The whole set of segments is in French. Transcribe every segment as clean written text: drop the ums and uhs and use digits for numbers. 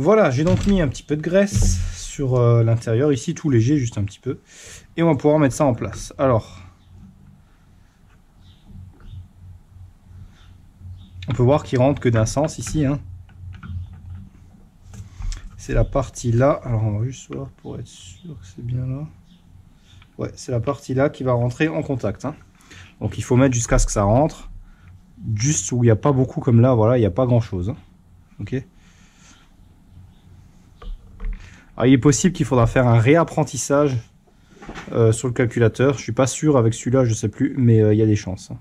Voilà, j'ai donc mis un petit peu de graisse sur l'intérieur, ici tout léger, juste un petit peu. Et on va pouvoir mettre ça en place. Alors, on peut voir qu'il rentre que d'un sens ici, hein. C'est la partie là. Alors on va juste voir pour être sûr que c'est bien là. Ouais, c'est la partie là qui va rentrer en contact, hein. Donc il faut mettre jusqu'à ce que ça rentre. Juste où il n'y a pas beaucoup comme là, voilà, il n'y a pas grand chose, hein. Ok. Alors il est possible qu'il faudra faire un réapprentissage sur le calculateur. Je suis pas sûr avec celui-là, je sais plus, mais il y a des chances, hein.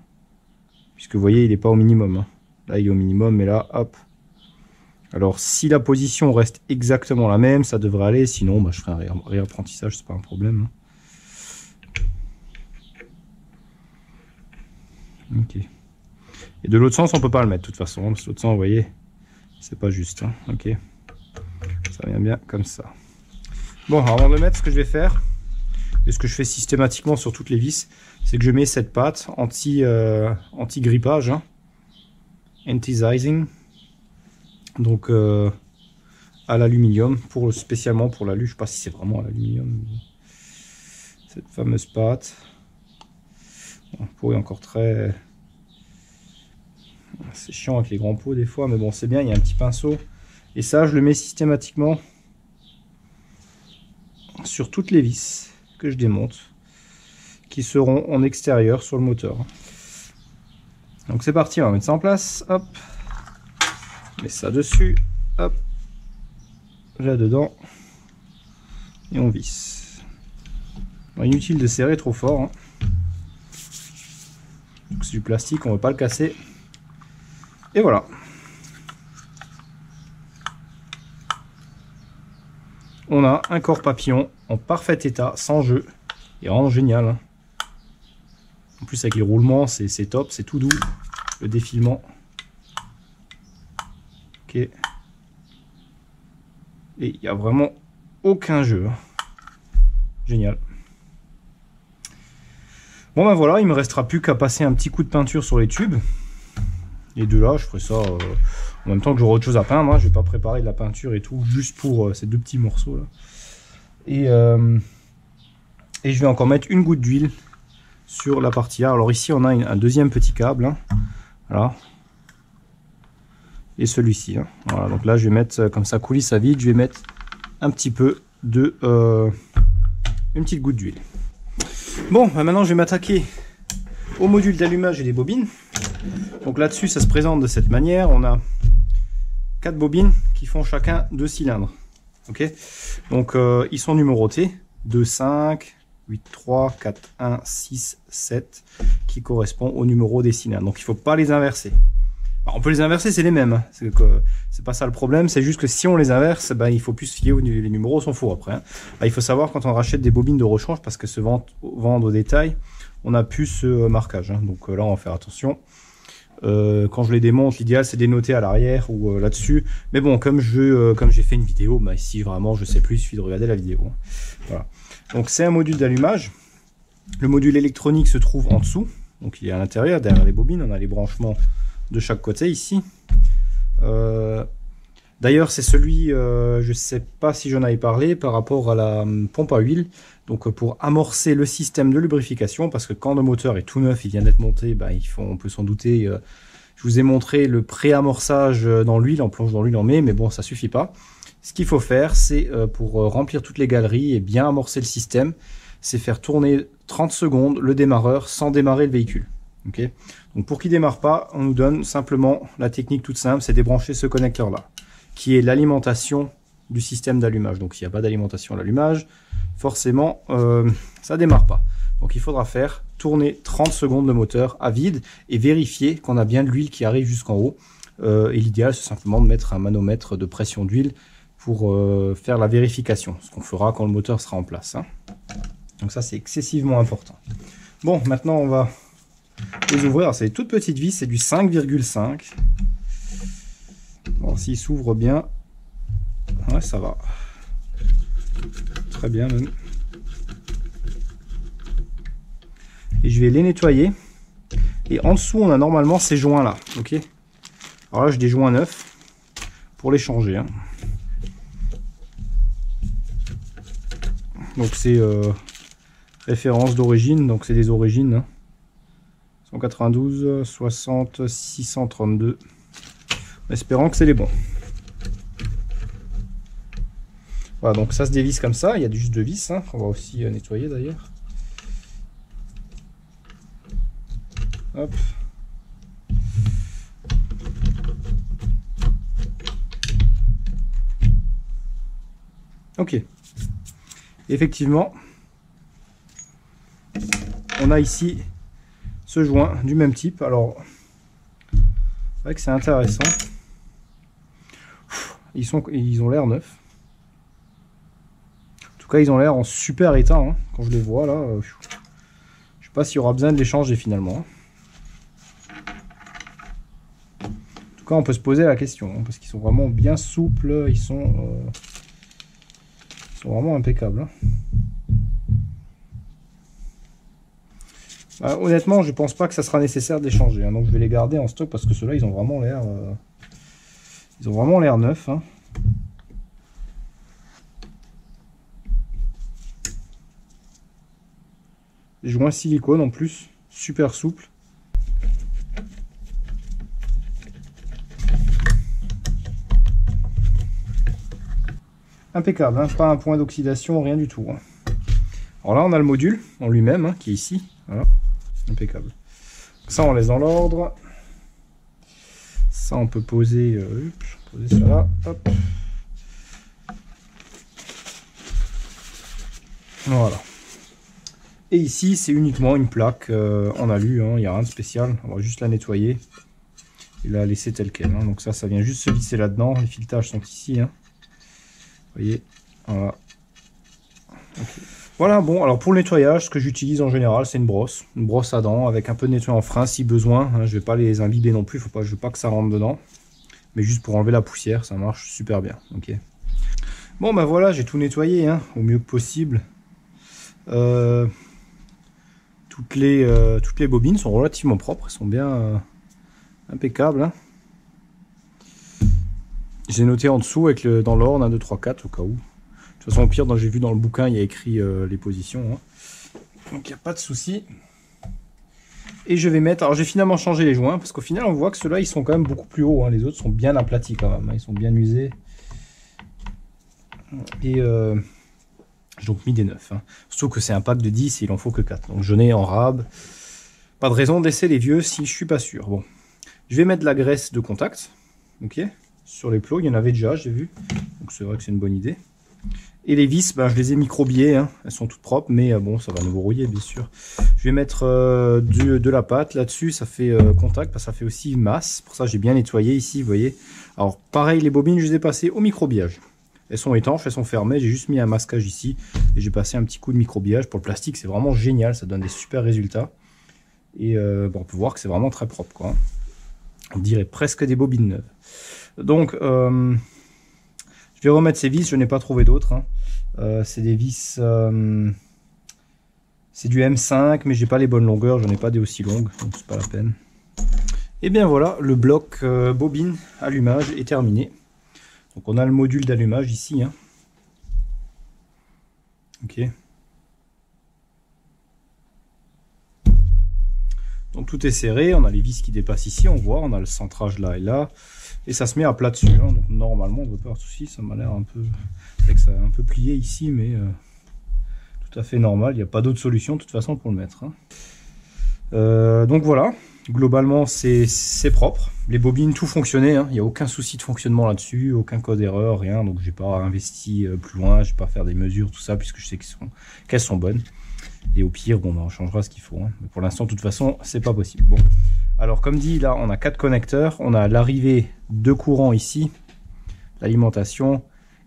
Puisque vous voyez, il n'est pas au minimum, hein. Là il est au minimum, mais là, hop. Alors si la position reste exactement la même, ça devrait aller. Sinon, bah, je ferai un réapprentissage, c'est pas un problème, hein. Ok. Et de l'autre sens, on peut pas le mettre de toute façon, hein, parce que l'autre sens, vous voyez, c'est pas juste, hein. Ok. Ça vient bien comme ça. Bon, avant de le mettre, ce que je vais faire, et ce que je fais systématiquement sur toutes les vis, c'est que je mets cette pâte anti-grippage, hein, anti-sizing, donc à l'aluminium, spécialement pour l'alu. Je sais pas si c'est vraiment à l'aluminium, cette fameuse pâte. Bon, le pot est encore très... C'est chiant avec les grands pots des fois, mais bon, c'est bien, il y a un petit pinceau. Et ça, je le mets systématiquement sur toutes les vis que je démonte, qui seront en extérieur sur le moteur. Donc c'est parti, on va mettre ça en place. Hop, on met ça dessus. Hop, là dedans, et on visse. Bon, inutile de serrer trop fort, hein. C'est du plastique, on ne va pas le casser. Et voilà. On a un corps papillon en parfait état, sans jeu. Et vraiment génial, hein. En plus avec les roulements, c'est top, c'est tout doux. Le défilement. Ok. Et il n'y a vraiment aucun jeu, hein. Génial. Bon ben voilà, il me restera plus qu'à passer un petit coup de peinture sur les tubes. Et de là, je ferai ça en même temps que j'aurai autre chose à peindre, hein. Je vais pas préparer de la peinture et tout, juste pour ces deux petits morceaux là. Et je vais encore mettre une goutte d'huile sur la partie A. Alors ici, on a un deuxième petit câble, hein. Voilà. Et celui-ci, hein. Voilà, donc là, je vais mettre, comme ça coulisse à vide, je vais mettre un petit peu de... une petite goutte d'huile. Bon, maintenant, je vais m'attaquer au module d'allumage et des bobines. Donc là-dessus, ça se présente de cette manière. On a 4 bobines qui font chacun 2 cylindres. Ok, donc ils sont numérotés 2, 5, 8, 3, 4, 1, 6, 7 qui correspond au numéro des cylindres. Donc il ne faut pas les inverser. Alors, on peut les inverser, c'est les mêmes, hein. C'est pas ça le problème, c'est juste que si on les inverse, ben, il faut plus se fier les numéros sont faux après, hein. Ben, il faut savoir quand on rachète des bobines de rechange, parce que se vendre au détail, on a plus ce marquage, hein. Donc là on va faire attention. Quand je les démonte, l'idéal c'est de les noter à l'arrière ou là-dessus. Mais bon, comme j'ai fait une vidéo, bah ici vraiment je sais plus, il suffit de regarder la vidéo, hein. Voilà. Donc c'est un module d'allumage. Le module électronique se trouve en dessous, donc il est à l'intérieur, derrière les bobines. On a les branchements de chaque côté ici. D'ailleurs c'est celui, je sais pas si j'en avais parlé par rapport à la pompe à huile. Donc pour amorcer le système de lubrification, parce que quand le moteur est tout neuf, il vient d'être monté, bah, on peut s'en douter. Je vous ai montré le pré-amorçage dans l'huile, on plonge dans l'huile, on met, mais bon, ça suffit pas. Ce qu'il faut faire, c'est pour remplir toutes les galeries et bien amorcer le système, c'est faire tourner 30 secondes le démarreur sans démarrer le véhicule. Okay, donc pour qu'il démarre pas, on nous donne simplement la technique toute simple, c'est débrancher ce connecteur là, qui est l'alimentation du système d'allumage. Donc s'il n'y a pas d'alimentation à l'allumage, forcément ça démarre pas. Donc il faudra faire tourner 30 secondes le moteur à vide et vérifier qu'on a bien de l'huile qui arrive jusqu'en haut. Et l'idéal c'est simplement de mettre un manomètre de pression d'huile pour faire la vérification, ce qu'on fera quand le moteur sera en place, hein. Donc ça c'est excessivement important. Bon, maintenant on va les ouvrir. C'est des toutes petites vis, c'est du 5,5. Bon, s'il s'ouvre bien, ouais, ça va. Très bien même. Et je vais les nettoyer. Et en dessous, on a normalement ces joints là. Ok. Alors là, j'ai des joints neufs pour les changer, hein. Donc c'est référence d'origine, donc c'est des origines. Hein. 192, 60, 632. En espérant que c'est les bons. Voilà, donc ça se dévisse comme ça. Il y a juste 2 vis. Hein. On va aussi nettoyer d'ailleurs. Hop. Ok. Effectivement, on a ici ce joint du même type. Alors, c'est vrai que c'est intéressant. Ils ont l'air neufs. En tout cas, ils ont l'air en super état. Hein. Quand je les vois là, je sais pas s'il y aura besoin de les changer finalement. En tout cas, on peut se poser la question hein, parce qu'ils sont vraiment bien souples. Ils sont vraiment impeccables. Hein. Honnêtement, je pense pas que ça sera nécessaire de les changer. Hein, donc, je vais les garder en stock parce que ceux-là, ils ont vraiment l'air neufs. Hein. Les joints silicone en plus, super souple. Impeccable, hein, pas un point d'oxydation, rien du tout. Hein. Alors là, on a le module en lui-même hein, qui est ici. Voilà, impeccable. Ça, on laisse dans l'ordre. Ça, on peut poser, ça là. Hop. Voilà. Et ici, c'est uniquement une plaque en alu. Hein, il n'y a rien de spécial. On va juste la nettoyer et la laisser telle qu'elle. Hein. Donc ça vient juste se visser là-dedans. Les filetages sont ici. Hein. Vous voyez, voilà. Okay. Voilà, bon, alors pour le nettoyage, ce que j'utilise en général, c'est une brosse à dents avec un peu de nettoyant en frein si besoin. Hein, je vais pas les imbiber non plus, je veux pas que ça rentre dedans. Mais juste pour enlever la poussière, ça marche super bien. Ok. Bon, ben voilà, j'ai tout nettoyé hein, au mieux que possible. Toutes les bobines sont relativement propres, elles sont bien impeccables. Hein. J'ai noté en dessous avec dans l'ordre 1, 2, 3, 4 au cas où. De toute façon, au pire, j'ai vu dans le bouquin, il y a écrit les positions. Hein. Donc, il n'y a pas de souci. Et je vais mettre... Alors, j'ai finalement changé les joints, parce qu'au final, on voit que ceux-là, ils sont quand même beaucoup plus hauts. Hein. Les autres sont bien aplatis quand même. Hein. Ils sont bien usés. Et j'ai donc mis des 9. Hein. Surtout que c'est un pack de 10 et il en faut que 4. Donc, je n'ai en rab. Pas de raison de laisser les vieux si je suis pas sûr. Bon. Je vais mettre de la graisse de contact. Ok. Sur les plots, il y en avait déjà, j'ai vu. Donc, c'est vrai que c'est une bonne idée. Et les vis, ben, je les ai microbillées, hein. Elles sont toutes propres, mais bon, ça va nous brouiller, bien sûr. Je vais mettre de la pâte là-dessus, ça fait contact, parce que ça fait aussi masse. Pour ça, j'ai bien nettoyé ici, vous voyez. Alors, pareil, les bobines, je les ai passées au microbillage. Elles sont étanches, elles sont fermées, j'ai juste mis un masquage ici, et j'ai passé un petit coup de microbillage. Pour le plastique, c'est vraiment génial, ça donne des super résultats. Et bon, on peut voir que c'est vraiment très propre, quoi. On dirait presque des bobines neuves. Donc, je vais remettre ces vis, je n'ai pas trouvé d'autres. Hein. C'est des vis, c'est du M5, mais j'ai pas les bonnes longueurs, j'en ai pas des aussi longues, donc c'est pas la peine. Et bien voilà, le bloc bobine allumage est terminé. Donc on a le module d'allumage ici. Hein. Ok. Donc tout est serré, on a les vis qui dépassent ici, on voit, on a le centrage là et là. Et ça se met à plat dessus, hein. Donc normalement on ne veut pas avoir de soucis, ça m'a l'air un peu... avec ça un peu plié ici, mais tout à fait normal, il n'y a pas d'autre solution de toute façon pour le mettre. Hein. Donc voilà, globalement c'est propre, les bobines tout fonctionnait, hein. Il n'y a aucun souci de fonctionnement là-dessus, aucun code erreur, rien, donc j'ai pas investi plus loin, je vais pas faire des mesures, tout ça, puisque je sais qu'elles sont bonnes. Et au pire, bon, on changera ce qu'il faut. Hein. Mais pour l'instant, de toute façon, c'est pas possible. Bon. Alors, comme dit, là, on a 4 connecteurs. On a l'arrivée de courant ici, l'alimentation.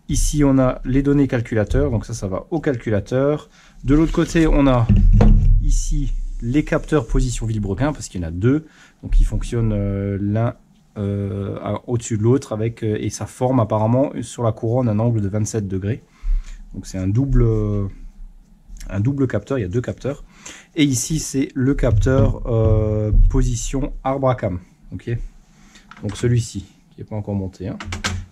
Ici, on a les données calculateurs. Donc ça va au calculateur. De l'autre côté, on a ici les capteurs position vilebrequin, parce qu'il y en a 2. Donc, ils fonctionnent l'un au-dessus de l'autre, avec et ça forme apparemment sur la couronne un angle de 27 degrés. Donc, c'est un double capteur, il y a 2 capteurs. Et ici, c'est le capteur position arbre à cam. Ok. Donc celui-ci, qui n'est pas encore monté, hein,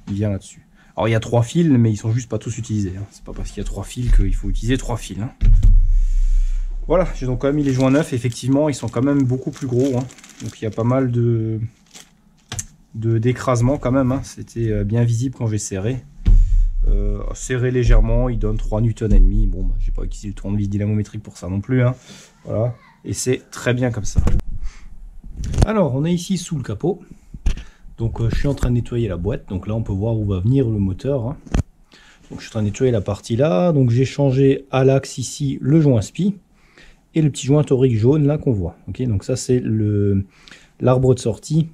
il vient là-dessus. Alors il y a 3 fils, mais ils sont juste pas tous utilisés. Hein. C'est pas parce qu'il y a 3 fils qu'il faut utiliser 3 fils. Hein. Voilà, j'ai donc quand même mis les joints neufs. Effectivement, ils sont quand même beaucoup plus gros. Hein. Donc il y a pas mal d'écrasement quand même. Hein. C'était bien visible quand j'ai serré. Serré légèrement, il donne 3 Nm. Bon, bah, j'ai pas utilisé le tournevis dynamométrique pour ça non plus. Hein. Voilà, et c'est très bien comme ça. Alors, on est ici sous le capot. Donc je suis en train de nettoyer la boîte, donc là on peut voir où va venir le moteur. Hein. Donc je suis en train de nettoyer la partie là, donc j'ai changé à l'axe ici le joint SPI et le petit joint torique jaune là qu'on voit. Ok, donc ça c'est l'arbre de sortie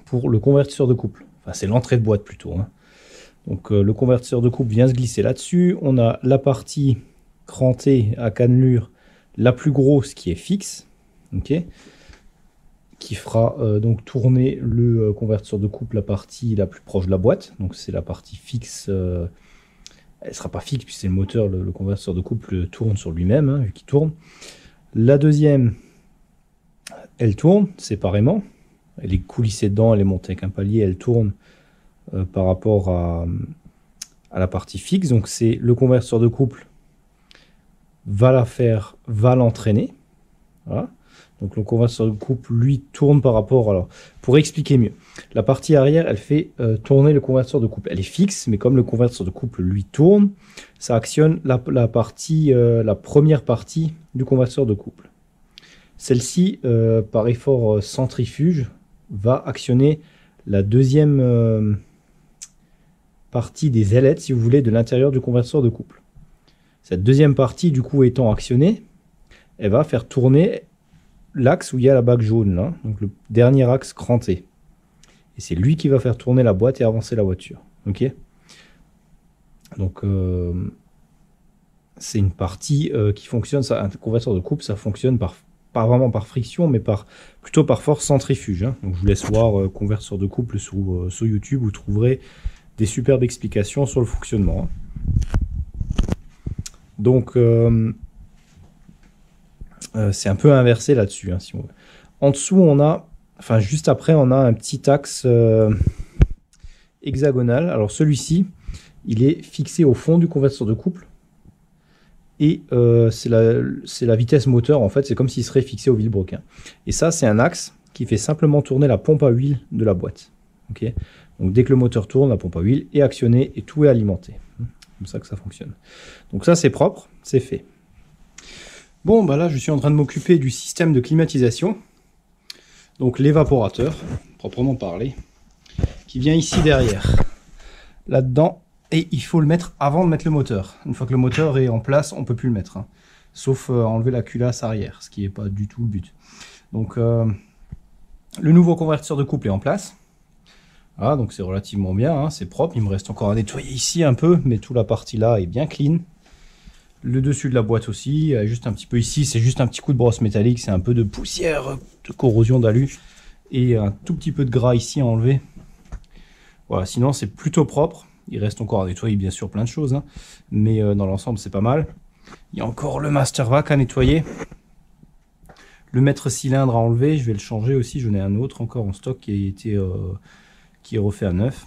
pour le convertisseur de couple. Enfin c'est l'entrée de boîte plutôt. Hein. Donc le convertisseur de couple vient se glisser là-dessus. On a la partie crantée à cannelure la plus grosse qui est fixe. Ok, qui fera donc tourner le convertisseur de couple la partie la plus proche de la boîte. Donc c'est la partie fixe. Elle ne sera pas fixe puisque c'est le moteur, le convertisseur de couple tourne sur lui-même, hein, vu qu'il tourne. La deuxième, elle tourne séparément. Elle est coulissée dedans, elle est montée avec un palier, elle tourne par rapport à la partie fixe. Donc c'est le convertisseur de couple va l'entraîner. Voilà. Donc le convertisseur de couple, lui, tourne par rapport... Alors, pour expliquer mieux, la partie arrière, elle fait tourner le convertisseur de couple. Elle est fixe, mais comme le convertisseur de couple, lui, tourne, ça actionne la première partie du convertisseur de couple. Celle-ci, par effort centrifuge, va actionner la deuxième partie des ailettes, si vous voulez, de l'intérieur du convertisseur de couple. Cette deuxième partie, du coup, étant actionnée, elle va faire tourner l'axe où il y a la bague jaune, là, donc le dernier axe cranté. Et c'est lui qui va faire tourner la boîte et avancer la voiture. Ok. Donc, c'est une partie qui fonctionne, ça, un convertisseur de couple, ça fonctionne pas vraiment par friction, mais plutôt par force centrifuge. Hein. Donc, je vous laisse voir convertisseur de couple sur YouTube, vous trouverez des superbes explications sur le fonctionnement. Hein. Donc, c'est un peu inversé là-dessus. Hein, si on veut. En dessous, on a, enfin juste après, on a un petit axe hexagonal. Alors celui-ci, il est fixé au fond du convertisseur de couple. Et c'est la vitesse moteur, en fait, c'est comme s'il serait fixé au vilebrequin. Et ça, c'est un axe qui fait simplement tourner la pompe à huile de la boîte. Okay. Donc dès que le moteur tourne, la pompe à huile est actionnée et tout est alimenté. C'est comme ça que ça fonctionne. Donc ça, c'est propre, c'est fait. Bon, bah là, je suis en train de m'occuper du système de climatisation. Donc l'évaporateur, proprement parlé, qui vient ici derrière, là-dedans. Et il faut le mettre avant de mettre le moteur. Une fois que le moteur est en place, on ne peut plus le mettre. Hein. Sauf enlever la culasse arrière, ce qui n'est pas du tout le but. Donc le nouveau convertisseur de couple est en place. Voilà, donc c'est relativement bien, hein, c'est propre. Il me reste encore à nettoyer ici un peu, mais toute la partie là est bien clean. Le dessus de la boîte aussi, juste un petit peu ici, c'est juste un petit coup de brosse métallique, c'est un peu de poussière, de corrosion d'alu. Et un tout petit peu de gras ici à enlever. Voilà, sinon c'est plutôt propre. Il reste encore à nettoyer bien sûr plein de choses, hein, mais dans l'ensemble c'est pas mal. Il y a encore le master vac à nettoyer. Le maître cylindre à enlever, je vais le changer aussi, j'en ai un autre encore en stock qui est refait à neuf.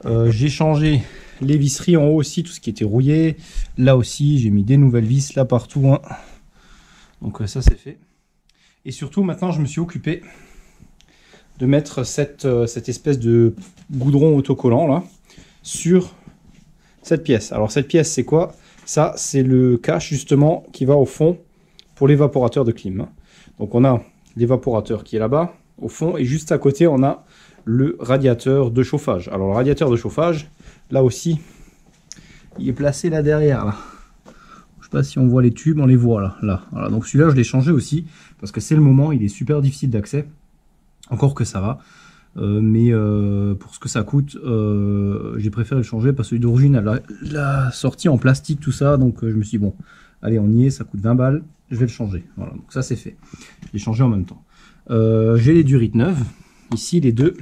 J'ai changé les visseries en haut aussi, tout ce qui était rouillé. Là aussi j'ai mis des nouvelles vis, là partout. Hein. Donc ça c'est fait. Et surtout maintenant je me suis occupé de mettre cette espèce de goudron autocollant là sur cette pièce. Alors cette pièce c'est quoi? Ça c'est le cache justement qui va au fond pour l'évaporateur de clim. Donc on a l'évaporateur qui est là-bas au fond et juste à côté on a le radiateur de chauffage. Alors le radiateur de chauffage là aussi il est placé là derrière là. Je sais pas si on voit les tubes, on les voit là. Voilà. Donc celui-là je l'ai changé aussi parce que c'est le moment, il est super difficile d'accès. Encore que ça va, mais pour ce que ça coûte, j'ai préféré le changer parce que celui d'origine a la sortie en plastique, tout ça. Donc je me suis dit, bon, allez, on y est, ça coûte 20 balles, je vais le changer. Voilà, donc ça c'est fait. Je l'ai changé en même temps. J'ai les durites neuves, ici les deux.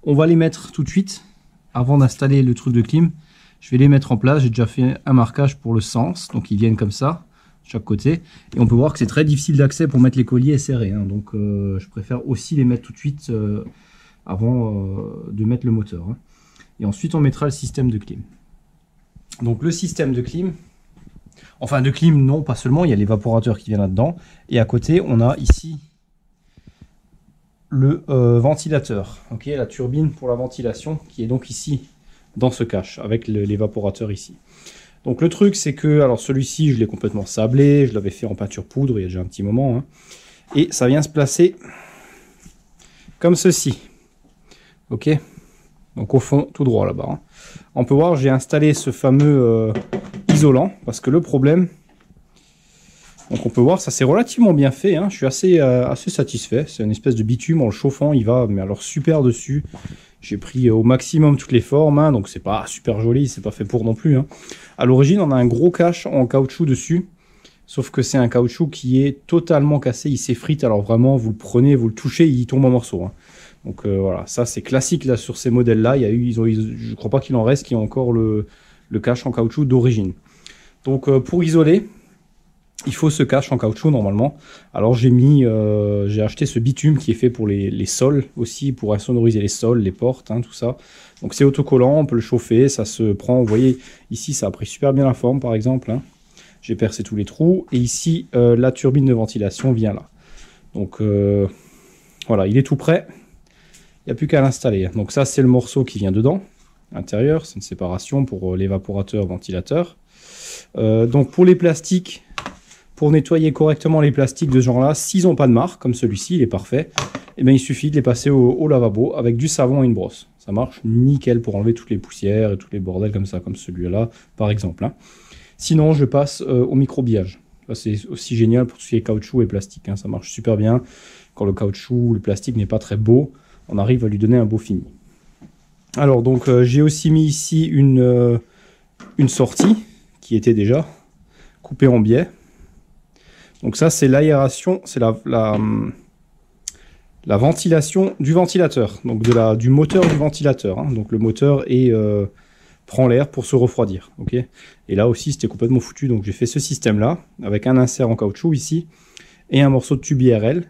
On va les mettre tout de suite, avant d'installer le truc de clim. Je vais les mettre en place, j'ai déjà fait un marquage pour le sens, donc ils viennent comme ça. Chaque côté, et on peut voir que c'est très difficile d'accès pour mettre les colliers serrés, hein. Donc je préfère aussi les mettre tout de suite avant de mettre le moteur, hein. Et ensuite, on mettra le système de clim. Donc, le système de clim, enfin de clim, non, pas seulement, il y a l'évaporateur qui vient là-dedans. Et à côté, on a ici le ventilateur, ok, la turbine pour la ventilation, qui est donc ici, dans ce cache, avec l'évaporateur ici. Donc le truc, c'est que, alors celui-ci, je l'ai complètement sablé, je l'avais fait en peinture poudre il y a déjà un petit moment, hein, et ça vient se placer comme ceci, ok, donc au fond, tout droit là-bas. Hein. On peut voir, j'ai installé ce fameux isolant, parce que le problème, donc on peut voir, ça c'est relativement bien fait, hein, je suis assez satisfait, c'est une espèce de bitume, en le chauffant, il va, mais alors super dessus. J'ai pris au maximum toutes les formes, hein, donc c'est pas super joli, c'est pas fait pour non plus. Hein. À l'origine, on a un gros cache en caoutchouc dessus, sauf que c'est un caoutchouc qui est totalement cassé, il s'effrite, alors vraiment, vous le prenez, vous le touchez, il tombe en morceaux. Hein. Donc voilà, ça c'est classique là sur ces modèles-là, je crois pas qu'il en reste qui ont encore le cache en caoutchouc d'origine. Donc pour isoler, il faut ce cache en caoutchouc normalement. Alors j'ai acheté ce bitume qui est fait pour les sols aussi, pour insonoriser les sols, les portes, hein, tout ça. Donc c'est autocollant, on peut le chauffer, ça se prend, vous voyez, ici ça a pris super bien la forme par exemple. Hein. J'ai percé tous les trous, et ici la turbine de ventilation vient là. Donc voilà, il est tout prêt, il n'y a plus qu'à l'installer. Donc ça c'est le morceau qui vient dedans, à l'intérieur, c'est une séparation pour l'évaporateur, ventilateur. Donc pour les plastiques, pour nettoyer correctement les plastiques de ce genre-là, s'ils n'ont pas de marque, comme celui-ci, il est parfait, et bien il suffit de les passer au lavabo avec du savon et une brosse. Ça marche nickel pour enlever toutes les poussières et tous les bordels comme ça, comme celui-là, par exemple. Hein. Sinon, je passe au microbillage. C'est aussi génial pour tout ce qui est caoutchouc et plastique. Hein. Ça marche super bien. Quand le caoutchouc ou le plastique n'est pas très beau, on arrive à lui donner un beau fini. Alors, donc, j'ai aussi mis ici une sortie qui était déjà coupée en biais. Donc ça, c'est l'aération, c'est la ventilation du ventilateur, donc du moteur du ventilateur. Hein. Donc le moteur prend l'air pour se refroidir. Okay, et là aussi, c'était complètement foutu. Donc j'ai fait ce système-là, avec un insert en caoutchouc ici, et un morceau de tube IRL,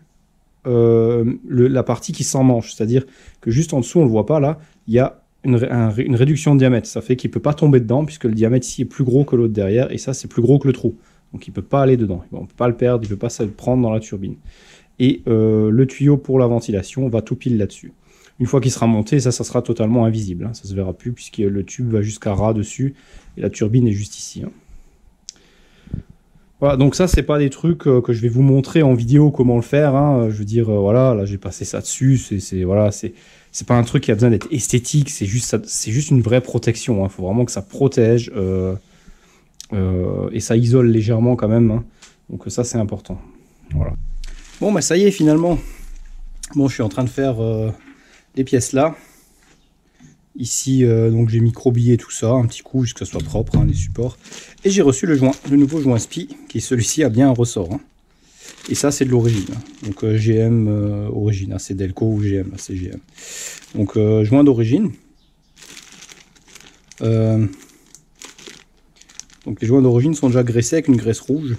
la partie qui s'emmanche. C'est-à-dire que juste en dessous, on ne le voit pas là, il y a une réduction de diamètre. Ça fait qu'il ne peut pas tomber dedans, puisque le diamètre ici est plus gros que l'autre derrière, et ça, c'est plus gros que le trou. Donc il ne peut pas aller dedans, on ne peut pas le perdre, il ne peut pas se le prendre dans la turbine. Et le tuyau pour la ventilation va tout pile là-dessus. Une fois qu'il sera monté, ça sera totalement invisible. Hein, ça ne se verra plus puisque le tube va jusqu'à ras dessus et la turbine est juste ici. Hein. Voilà, donc ça, c'est pas des trucs que je vais vous montrer en vidéo comment le faire. Hein. Je veux dire, voilà, là j'ai passé ça dessus. C'est pas un truc qui a besoin d'être esthétique, c'est juste une vraie protection. Il faut vraiment que ça protège. Et ça isole légèrement quand même, hein. Donc ça c'est important. Voilà. Bon bah ça y est finalement. Bon, je suis en train de faire les pièces là. Ici donc j'ai microbillé tout ça un petit coup jusqu'à ce que ça soit propre, hein, les supports. Et j'ai reçu le nouveau joint SPI, qui celui-ci a bien un ressort. Hein. Et ça c'est de l'origine. Hein. Donc GM origine, hein, c'est Delco ou GM, c'est GM. Donc joint d'origine. Donc les joints d'origine sont déjà graissés avec une graisse rouge.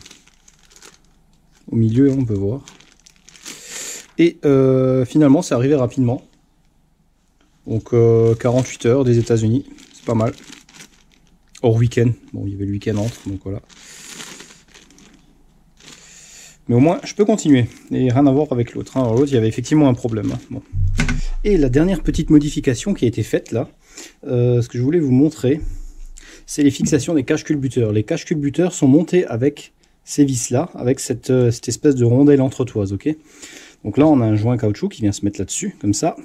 Au milieu, on peut voir. Et finalement, c'est arrivé rapidement. Donc 48 heures des États-Unis, c'est pas mal. Hors week-end. Bon, il y avait le week-end entre, donc voilà. Mais au moins, je peux continuer. Et rien à voir avec l'autre. Hein. Alors l'autre, il y avait effectivement un problème. Hein. Bon. Et la dernière petite modification qui a été faite là, ce que je voulais vous montrer, c'est les fixations des caches culbuteurs. Les caches culbuteurs sont montées avec ces vis-là, avec cette espèce de rondelle entretoise. Okay, donc là, on a un joint caoutchouc qui vient se mettre là-dessus, comme ça.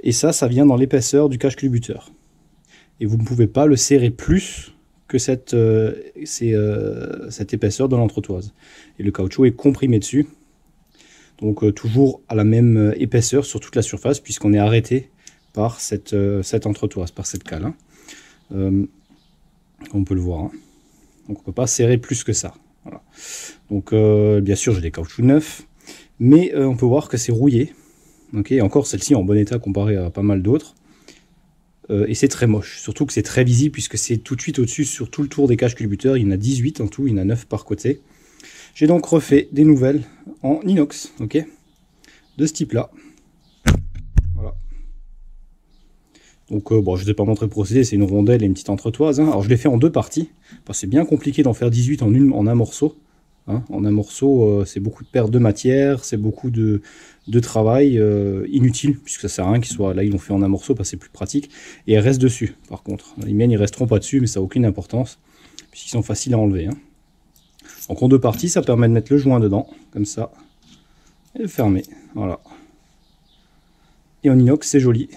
Et ça vient dans l'épaisseur du cache culbuteur. Et vous ne pouvez pas le serrer plus que cette épaisseur de l'entretoise. Et le caoutchouc est comprimé dessus. Donc toujours à la même épaisseur sur toute la surface, puisqu'on est arrêté par cette entretoise, par cette cale. Hein. On peut le voir. Hein. Donc on ne peut pas serrer plus que ça. Voilà. Donc bien sûr j'ai des caoutchoucs neufs, mais on peut voir que c'est rouillé. Okay, encore celle-ci en bon état comparée à pas mal d'autres. Et c'est très moche, surtout que c'est très visible puisque c'est tout de suite au-dessus sur tout le tour des caches culbuteurs. Il y en a 18 en tout, il y en a 9 par côté. J'ai donc refait des nouvelles en inox, ok, de ce type-là. Voilà. Donc bon, je ne vous ai pas montré le procédé, c'est une rondelle et une petite entretoise. Hein. Alors je l'ai fait en 2 parties, parce que c'est bien compliqué d'en faire 18 en un morceau. Hein. En un morceau, c'est beaucoup de perte de matière, c'est beaucoup de travail inutile, puisque ça sert à rien qu'ils soient là, ils l'ont fait en un morceau parce que c'est plus pratique. Et elles restent dessus, par contre. Les miennes, ils resteront pas dessus, mais ça n'a aucune importance, puisqu'ils sont faciles à enlever. Hein. Donc en 2 parties, ça permet de mettre le joint dedans, comme ça, et le fermer. Voilà. Et en inox, c'est joli.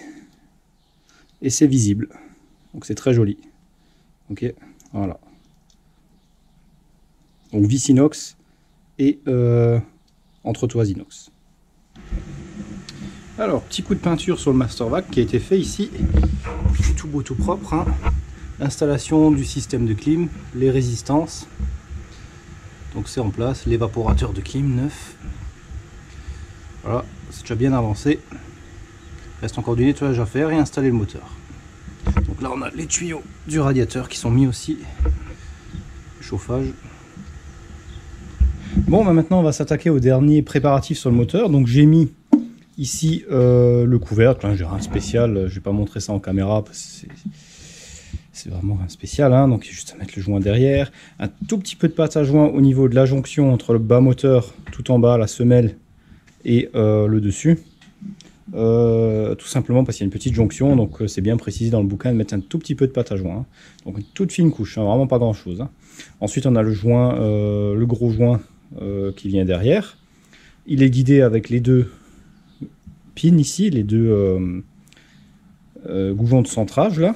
Et c'est visible. Donc c'est très joli. Ok, voilà. Donc vis inox et entretoise inox. Alors, petit coup de peinture sur le Mastervac qui a été fait ici. Tout beau, tout propre. Hein. Installation du système de clim, les résistances. Donc c'est en place, l'évaporateur de clim neuf. Voilà, c'est déjà bien avancé. Reste encore du nettoyage à faire et installer le moteur. Donc là on a les tuyaux du radiateur qui sont mis aussi. Chauffage. Bon, bah maintenant on va s'attaquer au dernier préparatif sur le moteur. Donc j'ai mis ici le couvercle. Hein, j'ai rien de spécial, je vais pas montrer ça en caméra parce que c'est vraiment un spécial. Hein, donc juste à mettre le joint derrière. Un tout petit peu de pâte à joint au niveau de la jonction entre le bas moteur tout en bas, la semelle et le dessus. Tout simplement parce qu'il y a une petite jonction, donc c'est bien précisé dans le bouquin de mettre un tout petit peu de pâte à joint. Hein. Donc une toute fine couche, hein, vraiment pas grand chose. Hein. Ensuite on a le joint, le gros joint qui vient derrière. Il est guidé avec les 2 pins ici, les 2 goujons de centrage là.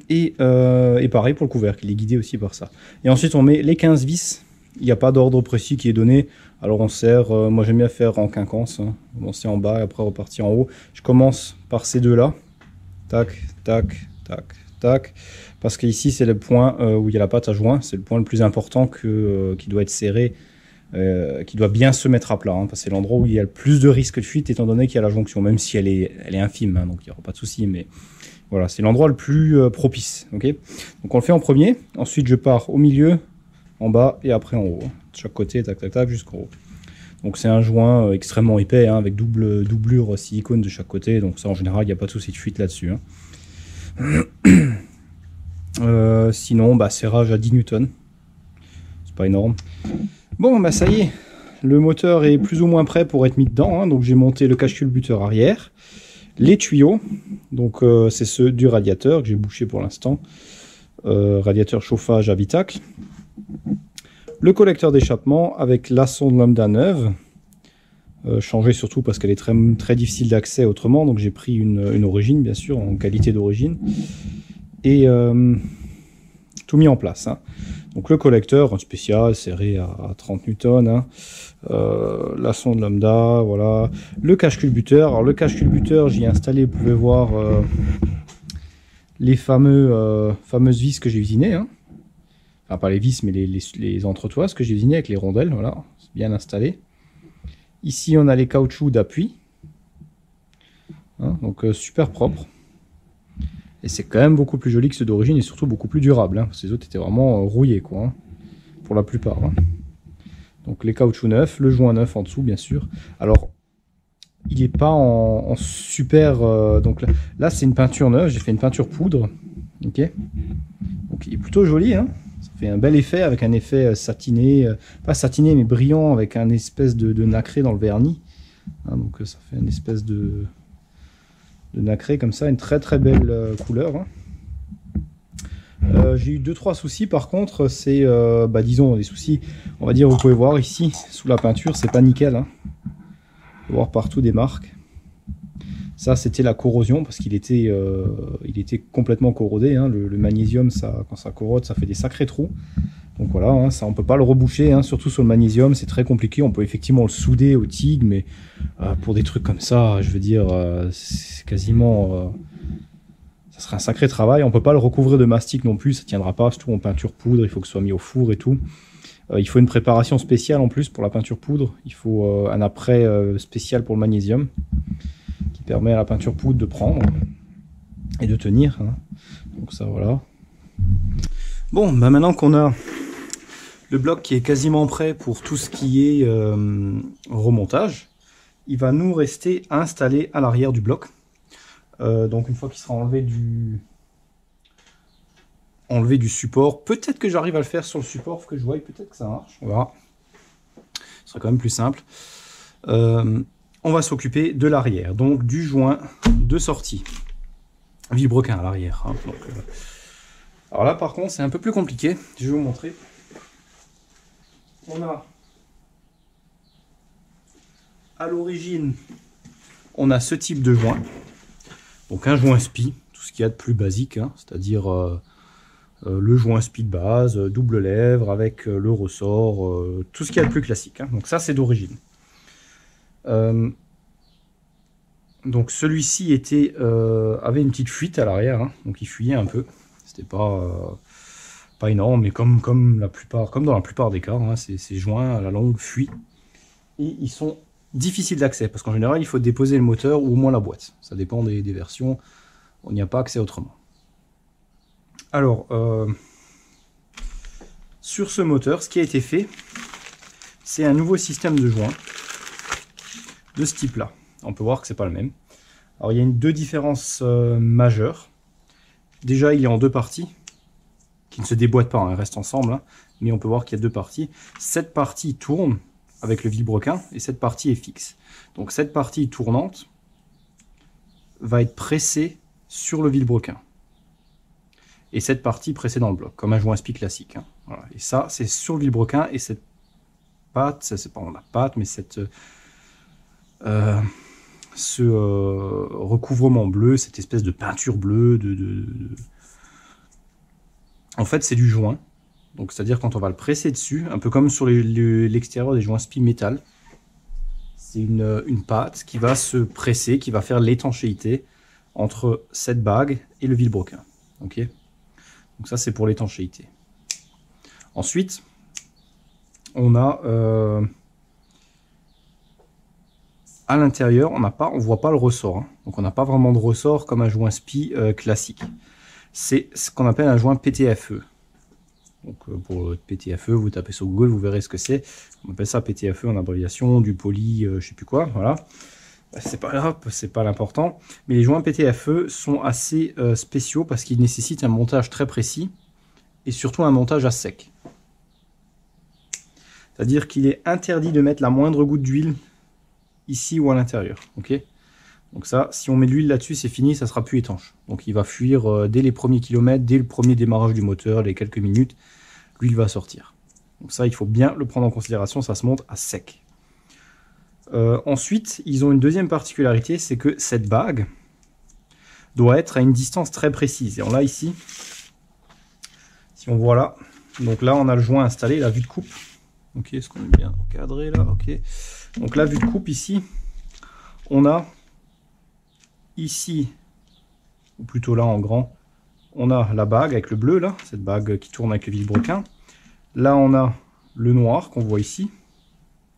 Et pareil pour le couvercle, il est guidé aussi par ça. Et ensuite on met les 15 vis. Il n'y a pas d'ordre précis qui est donné. Alors on serre, moi j'aime bien faire en quinconce, hein. Commencer en bas et après repartir en haut. Je commence par ces 2 là. Tac, tac, tac, tac. Parce qu'ici c'est le point où il y a la pâte à joint. C'est le point le plus important qui doit être serré, qui doit bien se mettre à plat. Hein, parce que c'est l'endroit où il y a le plus de risque de fuite étant donné qu'il y a la jonction. Même si elle est infime, hein, donc il n'y aura pas de souci. Mais voilà, c'est l'endroit le plus propice. Okay, donc on le fait en premier. Ensuite je pars au milieu, en bas et après en haut. De chaque côté, tac tac tac, jusqu'en haut. Donc c'est un joint extrêmement épais, hein, avec doublure silicone de chaque côté. Donc ça en général, il n'y a pas de souci de fuite là-dessus. Hein. Sinon, bah, serrage à 10 Newton. C'est pas énorme. Bon, bah ça y est. Le moteur est plus ou moins prêt pour être mis dedans. Hein. Donc j'ai monté le cache-culbuteur arrière. Les tuyaux, donc c'est ceux du radiateur que j'ai bouché pour l'instant. Radiateur chauffage à Vitac. Le collecteur d'échappement avec la sonde lambda neuve, changée surtout parce qu'elle est très, très difficile d'accès autrement, donc j'ai pris une origine bien sûr, en qualité d'origine, et tout mis en place. Hein. Donc le collecteur spécial serré à 30 newtons, hein. La sonde lambda, voilà. Le cache-culbuteur, alors le cache-culbuteur j'y ai installé, vous pouvez voir les fameuses vis que j'ai usinées, hein. Enfin, pas les vis, mais les entretoises que j'ai usinées avec les rondelles, voilà, c'est bien installé. Ici, on a les caoutchoucs d'appui. Hein, donc, super propre. Et c'est quand même beaucoup plus joli que ceux d'origine et surtout beaucoup plus durable. Hein, parce que les autres étaient vraiment rouillés, quoi, hein, pour la plupart. Hein. Donc, les caoutchoucs neufs, le joint neuf en dessous, bien sûr. Alors, il n'est pas en super... donc là c'est une peinture neuve, j'ai fait une peinture poudre. Ok. Donc, il est plutôt joli, hein. Ça fait un bel effet avec un effet satiné, pas satiné mais brillant avec un espèce de nacré dans le vernis. Hein, donc ça fait une espèce de nacré comme ça, une très très belle couleur. Hein. J'ai eu 2-3 soucis par contre, c'est disons des soucis, on va dire, vous pouvez voir ici sous la peinture, c'est pas nickel. Hein. Vous pouvez voir partout des marques. Ça, c'était la corrosion parce qu'il était complètement corrodé. Hein. Le magnésium, ça, quand ça corrode, ça fait des sacrés trous. Donc voilà, hein, ça, on ne peut pas le reboucher, hein, surtout sur le magnésium, c'est très compliqué. On peut effectivement le souder au TIG, mais pour des trucs comme ça, je veux dire, c'est quasiment... ça serait un sacré travail. On ne peut pas le recouvrir de mastic non plus, ça ne tiendra pas, surtout en peinture poudre, il faut que ce soit mis au four et tout. Il faut une préparation spéciale en plus pour la peinture poudre. Il faut un après spécial pour le magnésium, permet à la peinture poudre de prendre et de tenir. Hein. Donc ça, voilà. Bon, bah maintenant qu'on a le bloc qui est quasiment prêt pour tout ce qui est remontage, il va nous rester à installer à l'arrière du bloc. Donc une fois qu'il sera enlevé du support, peut-être que j'arrive à le faire sur le support, que je vois, peut-être que ça marche, on verra. Ce sera quand même plus simple. On va s'occuper de l'arrière, donc du joint de sortie. Vilebrequin à l'arrière. Hein, alors là par contre c'est un peu plus compliqué, je vais vous montrer. On a à l'origine, on a ce type de joint, donc un joint SPI, tout ce qu'il y a de plus basique, hein, c'est-à-dire le joint SPI de base, double lèvre avec le ressort, tout ce qu'il y a de plus classique. Hein. Donc ça c'est d'origine. Donc celui-ci avait une petite fuite à l'arrière, hein, donc il fuyait un peu. C'était pas énorme, mais comme dans la plupart des cas, hein, ces joints à la longue fuient et ils sont difficiles d'accès parce qu'en général il faut déposer le moteur ou au moins la boîte. Ça dépend des versions, on n'y a pas accès autrement. Alors sur ce moteur, ce qui a été fait, c'est un nouveau système de joints de ce type-là. On peut voir que c'est pas le même. Alors il y a deux différences majeures. Déjà il est en deux parties, qui ne se déboîtent pas, hein, elles restent ensemble, hein, mais on peut voir qu'il y a deux parties. Cette partie tourne avec le vilebrequin et cette partie est fixe. Donc cette partie tournante va être pressée sur le vilebrequin. Et cette partie pressée dans le bloc, comme un joint SPI classique. Hein. Voilà. Et ça, c'est sur le vilebrequin et cette patte, c'est pas la patte, mais ce recouvrement bleu, cette espèce de peinture bleue, en fait c'est du joint, donc c'est-à-dire quand on va le presser dessus, un peu comme sur l'extérieur des joints SPI métal, c'est une pâte qui va se presser, qui va faire l'étanchéité entre cette bague et le vilebrequin. Okay, donc ça c'est pour l'étanchéité. Ensuite, on a à l'intérieur, on voit pas le ressort, hein. Donc on n'a pas vraiment de ressort comme un joint SPI classique. C'est ce qu'on appelle un joint PTFE. Donc pour PTFE, vous tapez sur Google, vous verrez ce que c'est. On appelle ça PTFE en abréviation, du poly, je sais plus quoi, voilà. C'est pas grave, c'est pas l'important. Mais les joints PTFE sont assez spéciaux parce qu'ils nécessitent un montage très précis et surtout un montage à sec. C'est-à-dire qu'il est interdit de mettre la moindre goutte d'huile ici ou à l'intérieur. Ok, donc ça, si on met de l'huile là-dessus, c'est fini, ça sera plus étanche. Donc il va fuir dès les premiers kilomètres, dès le premier démarrage du moteur, les quelques minutes, l'huile va sortir. Donc ça, il faut bien le prendre en considération, ça se monte à sec. Ensuite, ils ont une deuxième particularité, c'est que cette bague doit être à une distance très précise. Et on l'a ici, si on voit là, donc là on a le joint installé, la vue de coupe. Ok, est-ce qu'on est bien cadré là? Ok. Donc la vue de coupe ici, on a ici, ou plutôt là en grand, on a la bague avec le bleu là, cette bague qui tourne avec le vilebrequin. Là on a le noir qu'on voit ici,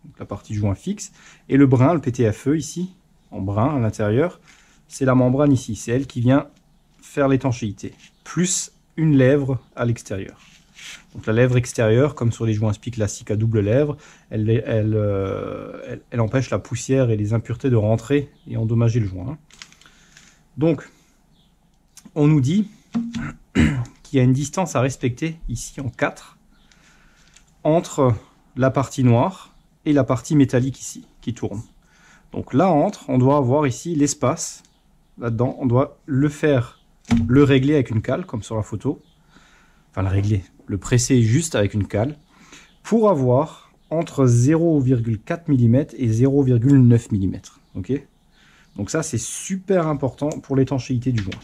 donc la partie joint fixe, et le brun, le PTFE ici, en brun à l'intérieur, c'est la membrane ici, c'est elle qui vient faire l'étanchéité, plus une lèvre à l'extérieur. Donc la lèvre extérieure, comme sur les joints SPI classiques à double lèvre, elle empêche la poussière et les impuretés de rentrer et endommager le joint. Donc, on nous dit qu'il y a une distance à respecter, ici en 4, entre la partie noire et la partie métallique ici, qui tourne. Donc là, on doit avoir ici l'espace, là-dedans, on doit le régler avec une cale, comme sur la photo. Enfin, le presser juste avec une cale, pour avoir entre 0,4 mm et 0,9 mm. Okay, donc ça, c'est super important pour l'étanchéité du joint.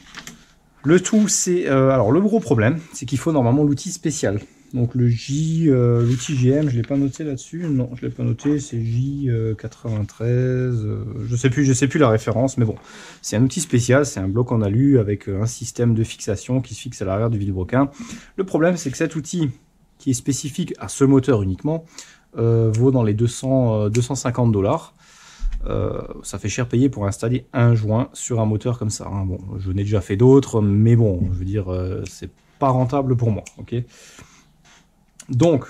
Le tout, c'est... alors, le gros problème, c'est qu'il faut normalement l'outil spécial. Donc l'outil JM, je ne l'ai pas noté là-dessus. Non, je ne l'ai pas noté, c'est J93. Je sais plus la référence, mais bon. C'est un outil spécial, c'est un bloc en alu avec un système de fixation qui se fixe à l'arrière du vilebrequin. Le problème, c'est que cet outil, qui est spécifique à ce moteur uniquement, vaut dans les 250 $. Ça fait cher payer pour installer un joint sur un moteur comme ça. Hein. Bon, je n'ai déjà fait d'autres, mais bon, je veux dire, c'est pas rentable pour moi. Ok. Donc,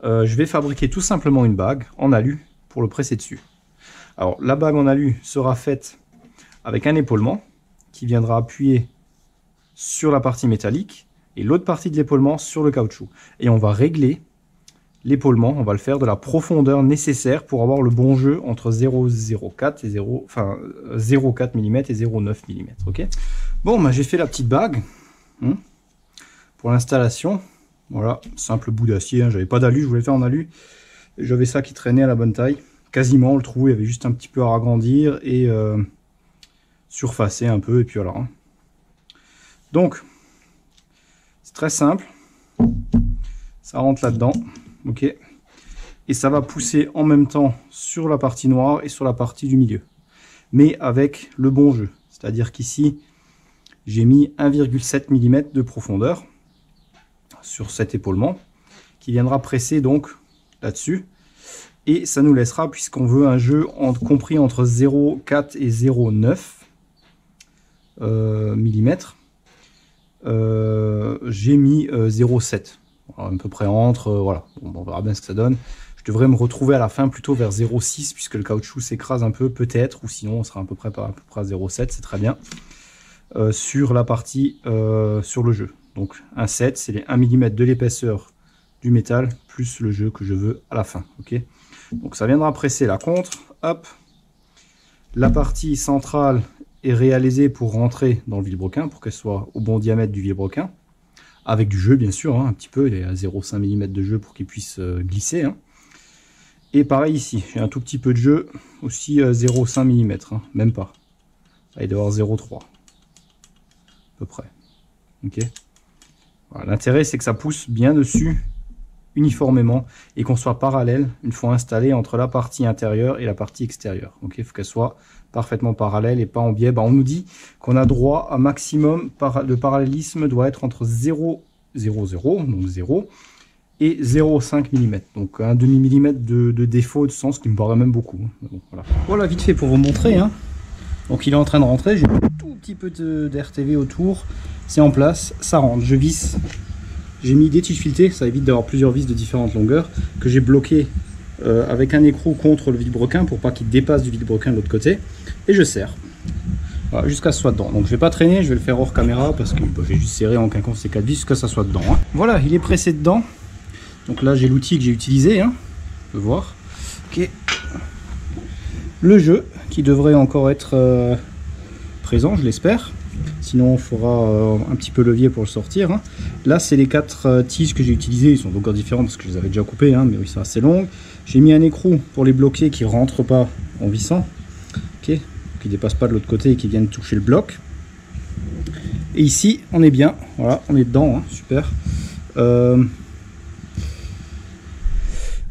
je vais fabriquer tout simplement une bague en alu pour le presser dessus. Alors, la bague en alu sera faite avec un épaulement, qui viendra appuyer sur la partie métallique et l'autre partie de l'épaulement sur le caoutchouc. Et on va régler l'épaulement, on va le faire de la profondeur nécessaire pour avoir le bon jeu entre 0,04 et 0,4 mm et 0,9 mm. Okay, bon, bah, j'ai fait la petite bague pour l'installation. Voilà, simple bout d'acier, hein, j'avais pas d'alu, je voulais le faire en alu. J'avais ça qui traînait à la bonne taille. Quasiment, le trou, il y avait juste un petit peu à agrandir et surfacer un peu, et puis voilà. Donc, c'est très simple. Ça rentre là-dedans, ok. Et ça va pousser en même temps sur la partie noire et sur la partie du milieu. Mais avec le bon jeu. C'est-à-dire qu'ici, j'ai mis 1,7 mm de profondeur sur cet épaulement, qui viendra presser donc là-dessus. Et ça nous laissera, puisqu'on veut un jeu compris entre 0,4 et 0,9 mm, j'ai mis 0,7. À peu près entre, voilà, bon, on verra bien ce que ça donne. Je devrais me retrouver à la fin plutôt vers 0,6, puisque le caoutchouc s'écrase un peu, peut-être, ou sinon on sera à peu près à 0,7, c'est très bien, sur la partie, sur le jeu. Donc 1,7, c'est les 1 mm de l'épaisseur du métal, plus le jeu que je veux à la fin, ok. Donc ça viendra presser la contre, hop. La partie centrale est réalisée pour rentrer dans le vilebrequin, pour qu'elle soit au bon diamètre du vilebrequin, avec du jeu bien sûr, hein, un petit peu, il est à 0,5 mm de jeu pour qu'il puisse glisser. Hein. Et pareil ici, j'ai un tout petit peu de jeu, aussi 0,5 mm, hein, même pas. Là, il doit y avoir 0,3, à peu près. Ok. Voilà, l'intérêt c'est que ça pousse bien dessus, uniformément, et qu'on soit parallèle une fois installé entre la partie intérieure et la partie extérieure. Ok, il faut qu'elle soit parfaitement parallèle et pas en biais. Bah, on nous dit qu'on a droit à maximum, le parallélisme doit être entre 0,00, donc 0, et 0,5 mm. Donc un demi-millimètre de défaut de sens qui me paraît même beaucoup. Donc, voilà, vite fait pour vous montrer. Hein. Donc il est en train de rentrer, j'ai un tout petit peu d'RTV autour, c'est en place, ça rentre, je visse. J'ai mis des tiges filetées, ça évite d'avoir plusieurs vis de différentes longueurs, que j'ai bloqué avec un écrou contre le vilebrequin pour pas qu'il dépasse du vilebrequin de l'autre côté. Et je serre. Voilà, jusqu'à ce que ce soit dedans. Donc je vais pas traîner, je vais le faire hors caméra parce que je vais juste serrer en quinquant ces 4 vis jusqu'à ce que ça soit dedans. Hein. Voilà, il est pressé dedans. Donc là j'ai l'outil que j'ai utilisé, hein. On peut voir. Ok. Le jeu qui devrait encore être présent, je l'espère. Sinon on fera un petit peu levier pour le sortir. Hein. Là c'est les 4 tiges que j'ai utilisées, ils sont encore différents parce que je les avais déjà coupées, hein, mais oui, c'est assez long. J'ai mis un écrou pour les bloquer qui ne rentrent pas en vissant, okay, qui ne dépassent pas de l'autre côté et qui viennent toucher le bloc. Et ici on est bien, voilà, on est dedans, hein, super.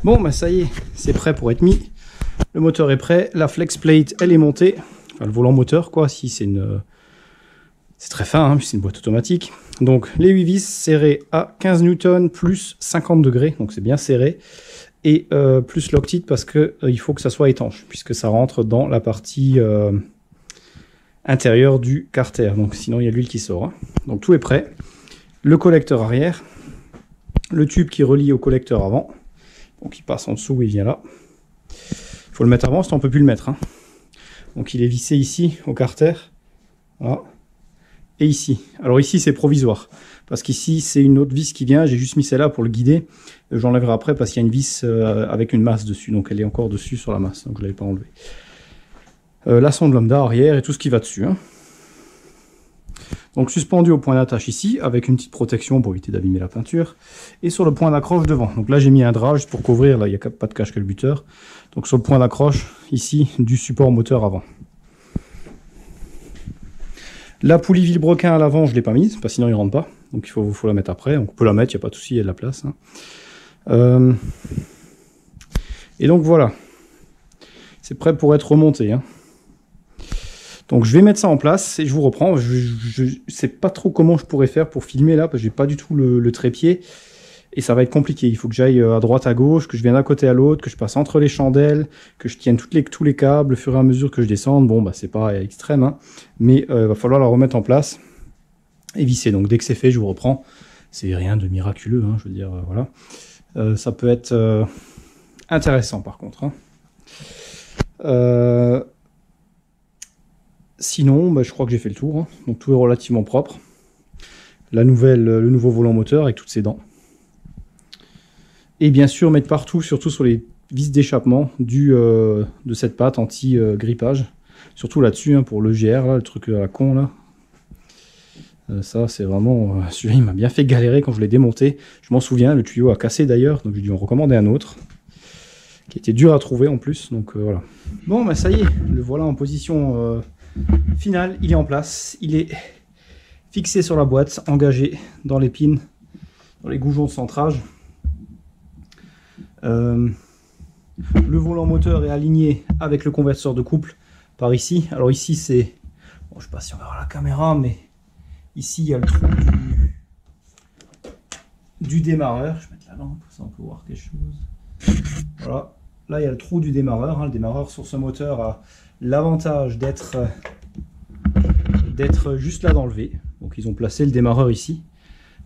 Bon bah ça y est, c'est prêt pour être mis. Le moteur est prêt, la flex plate elle est montée, enfin le volant moteur quoi, si c'est une... C'est très fin, hein, puis c'est une boîte automatique. Donc les 8 vis serrées à 15 Newton plus 50 degrés, donc c'est bien serré. Et plus Loctite parce que il faut que ça soit étanche, puisque ça rentre dans la partie intérieure du carter. Donc sinon il y a l'huile qui sort. Hein. Donc tout est prêt. Le collecteur arrière, le tube qui relie au collecteur avant. Donc il passe en dessous, il vient là. Il faut le mettre avant, sinon on ne peut plus le mettre. Hein. Donc il est vissé ici au carter. Voilà. Et ici. Alors ici c'est provisoire. Parce qu'ici c'est une autre vis qui vient. J'ai juste mis celle-là pour le guider. J'enlèverai après parce qu'il y a une vis avec une masse dessus. Donc elle est encore dessus sur la masse. Donc je ne l'avais pas enlevé. La sonde lambda arrière et tout ce qui va dessus. Hein. Donc suspendu au point d'attache ici. Avec une petite protection pour éviter d'abîmer la peinture. Et sur le point d'accroche devant. Donc là j'ai mis un drap juste pour couvrir. Là il n'y a pas de cache-calbuteur. Donc sur le point d'accroche ici du support moteur avant. La poulie vilebrequin à l'avant, je ne l'ai pas mise, parce que sinon il ne rentre pas. Donc il faut la mettre après. Donc on peut la mettre, il n'y a pas de souci, il y a de la place. Hein. Et donc voilà. C'est prêt pour être remonté. Hein. Donc je vais mettre ça en place et je vous reprends. Je ne sais pas trop comment je pourrais faire pour filmer là, parce que j'ai pas du tout le trépied. Et ça va être compliqué. Il faut que j'aille à droite, à gauche, que je vienne d'un côté à l'autre, que je passe entre les chandelles, que je tienne tous les câbles au fur et à mesure que je descende. Bon, bah c'est pas extrême, hein, mais il va falloir la remettre en place et visser. Donc dès que c'est fait, je vous reprends. C'est rien de miraculeux, hein, je veux dire, voilà. Ça peut être intéressant par contre. Hein. sinon, bah, je crois que j'ai fait le tour, hein. Donc tout est relativement propre. Le nouveau volant moteur avec toutes ses dents. Et bien sûr, mettre partout, surtout sur les vis d'échappement de cette patte anti-grippage. Surtout là-dessus, hein, pour le GR, là, le truc à la con, là. Ça, c'est vraiment... celui-là, il m'a bien fait galérer quand je l'ai démonté. Je m'en souviens, le tuyau a cassé d'ailleurs, donc j'ai dû en recommander un autre. Qui était dur à trouver en plus, donc voilà. Bon, bah ça y est, le voilà en position finale. Il est en place, il est fixé sur la boîte, engagé dans les pins, dans les goujons de centrage. Le volant moteur est aligné avec le convertisseur de couple par ici. Alors ici, c'est... Bon, je sais pas si on verra la caméra, mais... Ici, il y a le trou du démarreur. Je vais mettre la lampe, ça on peut voir quelque chose. Voilà. Là, il y a le trou du démarreur. Hein. Le démarreur sur ce moteur a l'avantage d'être juste là dans le V. Donc, ils ont placé le démarreur ici,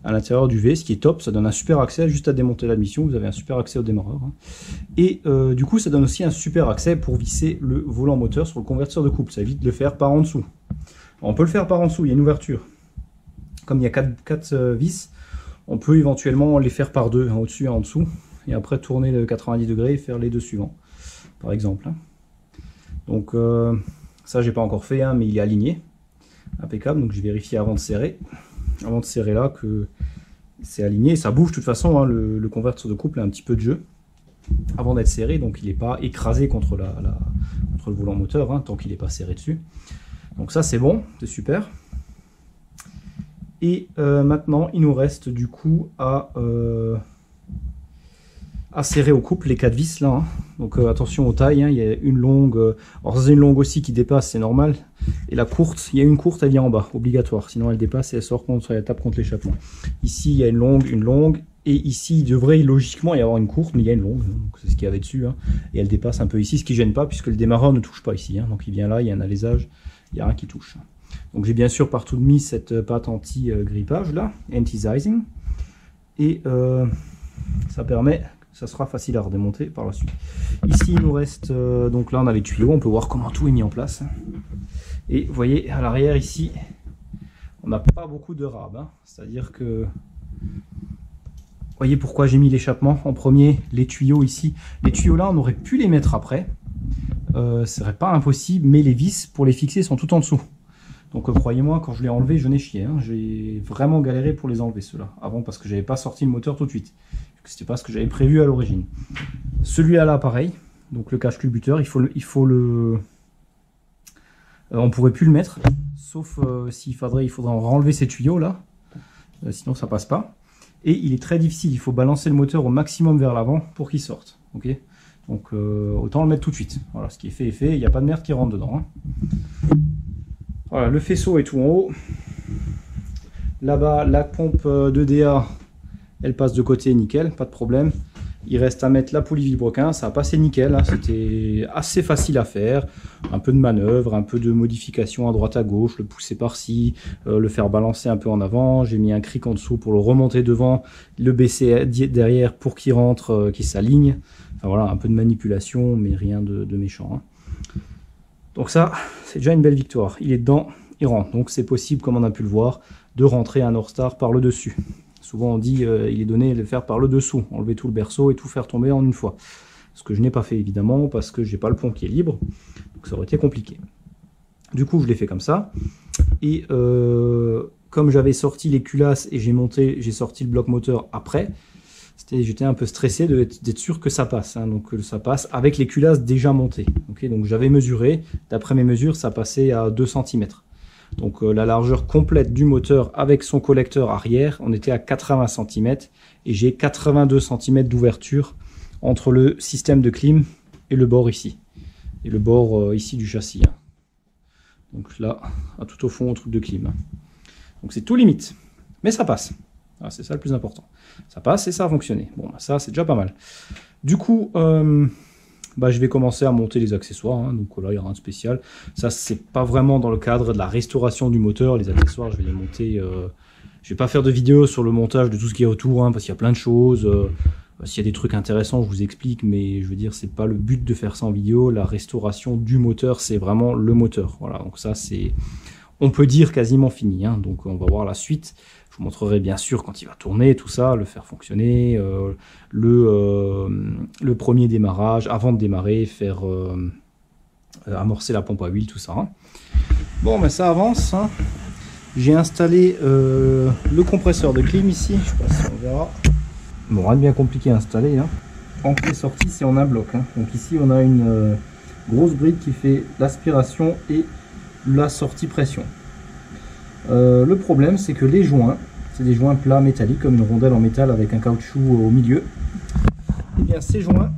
à l'intérieur du V, ce qui est top. Ça donne un super accès. Juste à démonter l'admission, vous avez un super accès au démarreur. Hein. Et du coup, ça donne aussi un super accès pour visser le volant moteur sur le convertisseur de couple. Ça évite de le faire par en dessous. On peut le faire par en dessous. Il y a une ouverture. Comme il y a 4 vis, on peut éventuellement les faire par deux, au-dessus et en dessous, et après tourner le 90 degrés et faire les deux suivants, par exemple. Donc ça, j'ai pas encore fait, hein, mais il est aligné, impeccable. Donc je vérifie avant de serrer là que c'est aligné. Ça bouge de toute façon, hein, le convertisseur de couple a un petit peu de jeu avant d'être serré, donc il n'est pas écrasé contre le volant moteur, hein, tant qu'il n'est pas serré dessus. Donc ça, c'est bon, c'est super. Et maintenant, il nous reste du coup à serrer au couple les 4 vis là. Hein. Donc attention aux tailles, hein. Il y a une longue, alors c'est une longue aussi qui dépasse, c'est normal. Et la courte, il y a une courte, elle vient en bas, obligatoire. Sinon elle dépasse et elle sort contre, elle tape contre l'échappement. Ici, il y a une longue. Et ici, il devrait logiquement y avoir une courte, mais il y a une longue. C'est ce qu'il y avait dessus. Hein. Et elle dépasse un peu ici, ce qui ne gêne pas, puisque le démarreur ne touche pas ici. Hein. Donc il vient là, il y a un alésage, il n'y a rien qui touche. Donc j'ai bien sûr partout mis cette pâte anti-grippage là, anti-sizing, et ça permet, ça sera facile à redémonter par la suite. Ici il nous reste, donc là on a les tuyaux, on peut voir comment tout est mis en place. Et vous voyez à l'arrière ici, on n'a pas beaucoup de rab, hein. C'est-à-dire que, vous voyez pourquoi j'ai mis l'échappement en premier, les tuyaux ici. Les tuyaux là on aurait pu les mettre après, ce serait pas impossible, mais les vis pour les fixer sont tout en dessous. Donc croyez-moi, quand je l'ai enlevé, je n'ai chié. Hein. J'ai vraiment galéré pour les enlever ceux-là. Avant, parce que j'avais pas sorti le moteur tout de suite. C'était pas ce que j'avais prévu à l'origine. Celui-là, là, pareil. Donc le cache-culbuteur, il faut le... on pourrait plus le mettre. Sauf il faudrait enlever ces tuyaux là. Sinon ça passe pas. Et il est très difficile. Il faut balancer le moteur au maximum vers l'avant pour qu'il sorte. Ok. Donc autant le mettre tout de suite. Voilà, ce qui est fait est fait. Il n'y a pas de merde qui rentre dedans. Hein. Voilà, le faisceau est tout en haut. Là-bas, la pompe de DA, elle passe de côté, nickel, pas de problème. Il reste à mettre la poulie vilebrequin, ça a passé nickel, hein, c'était assez facile à faire. Un peu de manœuvre, un peu de modification à droite à gauche, le pousser par-ci, le faire balancer un peu en avant. J'ai mis un cric en dessous pour le remonter devant, le baisser derrière pour qu'il rentre, qu'il s'aligne. Enfin voilà, un peu de manipulation, mais rien de méchant. Hein. Donc ça, c'est déjà une belle victoire. Il est dedans, il rentre. Donc c'est possible, comme on a pu le voir, de rentrer un Northstar par le dessus. Souvent on dit il est donné de le faire par le dessous, enlever tout le berceau et tout faire tomber en une fois. Ce que je n'ai pas fait évidemment parce que j'ai pas le pont qui est libre, donc ça aurait été compliqué. Du coup je l'ai fait comme ça. Et comme j'avais sorti les culasses et j'ai sorti le bloc moteur après, j'étais un peu stressé d'être sûr que ça passe, hein, donc ça passe avec les culasses déjà montées. Okay, donc j'avais mesuré, d'après mes mesures, ça passait à 2 cm. Donc la largeur complète du moteur avec son collecteur arrière, on était à 80 cm et j'ai 82 cm d'ouverture entre le système de clim et le bord ici. Et le bord ici du châssis. Hein. Donc là, tout au fond, au truc de clim. Hein. Donc c'est tout limite, mais ça passe. Ah, c'est ça le plus important. Ça passe et ça a fonctionné. Bon, ça c'est déjà pas mal. Du coup, je vais commencer à monter les accessoires. Hein. Donc là, il y aura un spécial. Ça, c'est pas vraiment dans le cadre de la restauration du moteur. Les accessoires, je vais les monter. Je vais pas faire de vidéo sur le montage de tout ce qui est autour, hein, parce qu'il y a plein de choses. S'il y a des trucs intéressants, je vous explique, mais je veux dire, c'est pas le but de faire ça en vidéo. La restauration du moteur, c'est vraiment le moteur. Voilà, donc ça, c'est, on peut dire, quasiment fini. Hein. Donc on va voir la suite. Je vous montrerai bien sûr quand il va tourner, tout ça, le faire fonctionner, le premier démarrage, avant de démarrer, faire amorcer la pompe à huile, tout ça. Hein. Bon, mais ça avance. Hein. J'ai installé le compresseur de clim ici, je sais pas si on verra. Bon, rien de bien compliqué à installer. Hein. Entrée-sortie, c'est en un bloc. Hein. Donc ici, on a une grosse brique qui fait l'aspiration et la sortie pression. Le problème, c'est que les joints, c'est des joints plats métalliques, comme une rondelle en métal avec un caoutchouc au milieu. Et bien, ces joints,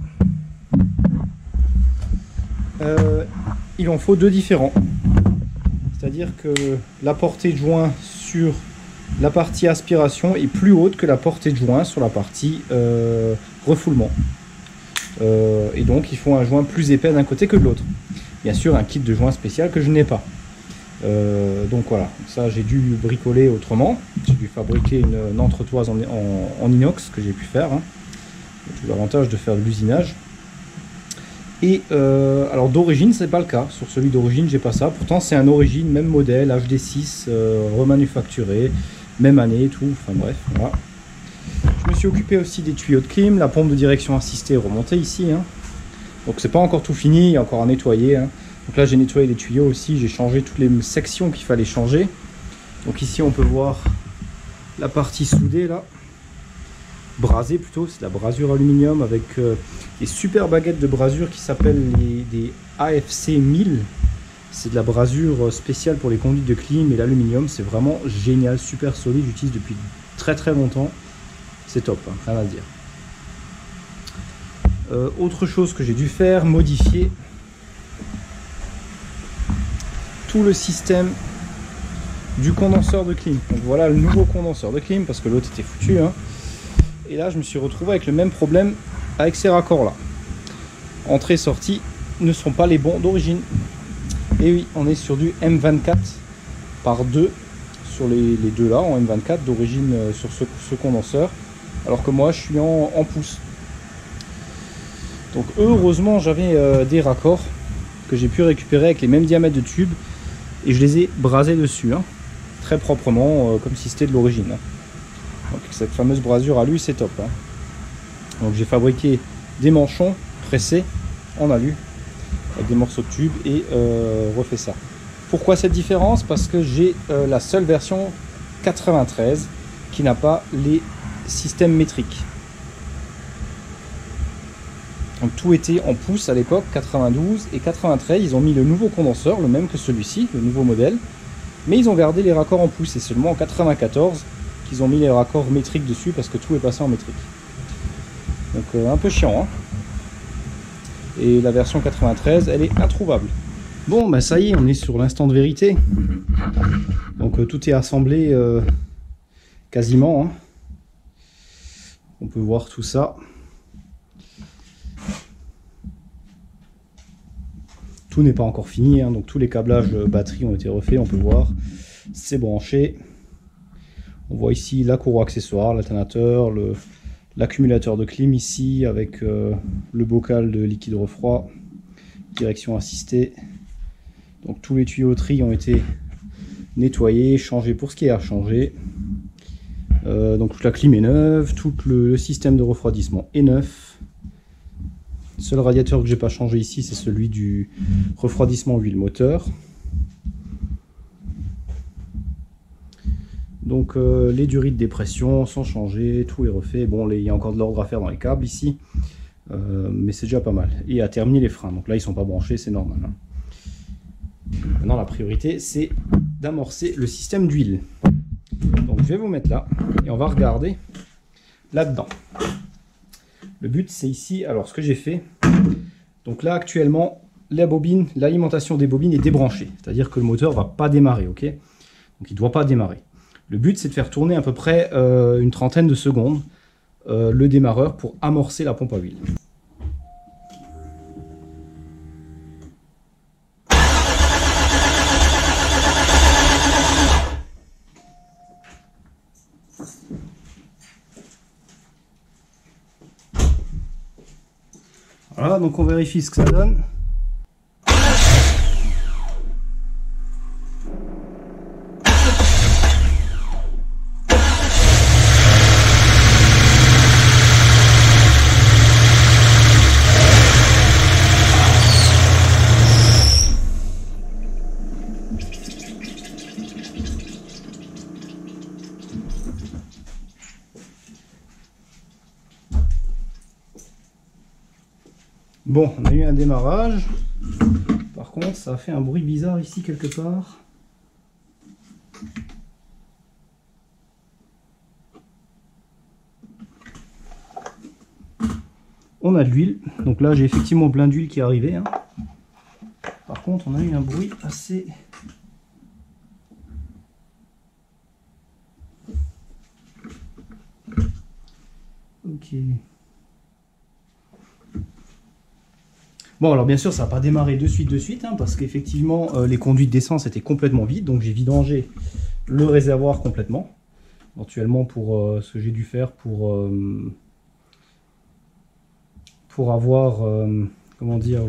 il en faut deux différents. C'est-à-dire que la portée de joint sur la partie aspiration est plus haute que la portée de joint sur la partie refoulement. Et donc il faut un joint plus épais d'un côté que de l'autre. Bien sûr, un kit de joint spécial que je n'ai pas. Donc voilà, ça j'ai dû bricoler autrement. J'ai dû fabriquer une entretoise en inox que j'ai pu faire. Hein. C'est tout l'avantage de faire de l'usinage. Et alors d'origine c'est pas le cas, sur celui d'origine j'ai pas ça, pourtant c'est un origine, même modèle, HD6, remanufacturé, même année et tout, enfin bref, voilà. Je me suis occupé aussi des tuyaux de clim, la pompe de direction assistée est remontée ici, hein. Donc c'est pas encore tout fini, il y a encore à nettoyer, hein. Donc là j'ai nettoyé les tuyaux aussi, j'ai changé toutes les sections qu'il fallait changer. Donc ici on peut voir la partie soudée là. Brasée plutôt, c'est de la brasure aluminium avec des super baguettes de brasure qui s'appellent des AFC 1000. C'est de la brasure spéciale pour les conduites de clim et l'aluminium, c'est vraiment génial, super solide, j'utilise depuis très très longtemps, c'est top, hein, rien à dire. Autre chose que j'ai dû faire, modifier tout le système du condenseur de clim. Donc voilà le nouveau condenseur de clim parce que l'autre était foutu, hein. Et là, je me suis retrouvé avec le même problème avec ces raccords-là. Entrée et sortie ne sont pas les bons d'origine. Et oui, on est sur du M24 par 2 sur les deux là, en M24 d'origine sur ce condenseur. Alors que moi, je suis en pouces. Donc heureusement, j'avais des raccords que j'ai pu récupérer avec les mêmes diamètres de tube. Et je les ai brasés dessus, hein, très proprement, comme si c'était de l'origine. Hein. Donc cette fameuse brasure alu, c'est top. Hein. Donc j'ai fabriqué des manchons pressés en alu avec des morceaux de tube et refait ça. Pourquoi cette différence? Parce que j'ai la seule version 93 qui n'a pas les systèmes métriques. Donc tout était en pouces à l'époque, 92 et 93. Ils ont mis le nouveau condenseur, le même que celui-ci, le nouveau modèle. Mais ils ont gardé les raccords en pouces et seulement en 94 qu'ils ont mis les raccords métriques dessus parce que tout est passé en métrique. Donc un peu chiant. Hein. Et la version 93, elle est introuvable. Bon, bah ça y est, on est sur l'instant de vérité. Donc tout est assemblé quasiment. Hein. On peut voir tout ça. Tout n'est pas encore fini, hein, donc tous les câblages batterie ont été refaits, on peut voir. C'est branché. On voit ici la courroie accessoire, l'alternateur, l'accumulateur de clim ici avec le bocal de liquide refroid, direction assistée. Donc tous les tuyauteries ont été nettoyés, changés pour ce qui est à changer. Donc toute la clim est neuve, tout le système de refroidissement est neuf. Le seul radiateur que j'ai pas changé ici, c'est celui du refroidissement huile moteur. Donc les durées de dépression sont changées, tout est refait. Bon, il y a encore de l'ordre à faire dans les câbles ici, mais c'est déjà pas mal. Et à terminer les freins. Donc là, ils sont pas branchés, c'est normal. Hein. Maintenant, la priorité, c'est d'amorcer le système d'huile. Donc je vais vous mettre là et on va regarder là-dedans. Le but, c'est ici. Alors, ce que j'ai fait. Donc là, actuellement, la bobine, l'alimentation des bobines est débranchée. C'est-à-dire que le moteur va pas démarrer, ok? Donc il ne doit pas démarrer. Le but, c'est de faire tourner à peu près une trentaine de secondes le démarreur pour amorcer la pompe à huile. Voilà, donc on vérifie ce que ça donne. Bon, on a eu un démarrage. Par contre, ça a fait un bruit bizarre ici quelque part. On a de l'huile. Donc là, j'ai effectivement plein d'huile qui est arrivée. Hein. Par contre, on a eu un bruit assez... Ok. Bon, alors bien sûr, ça n'a pas démarré de suite, hein, parce qu'effectivement, les conduites d'essence étaient complètement vides, donc j'ai vidangé le réservoir complètement. Éventuellement, pour ce que j'ai dû faire pour avoir, comment dire,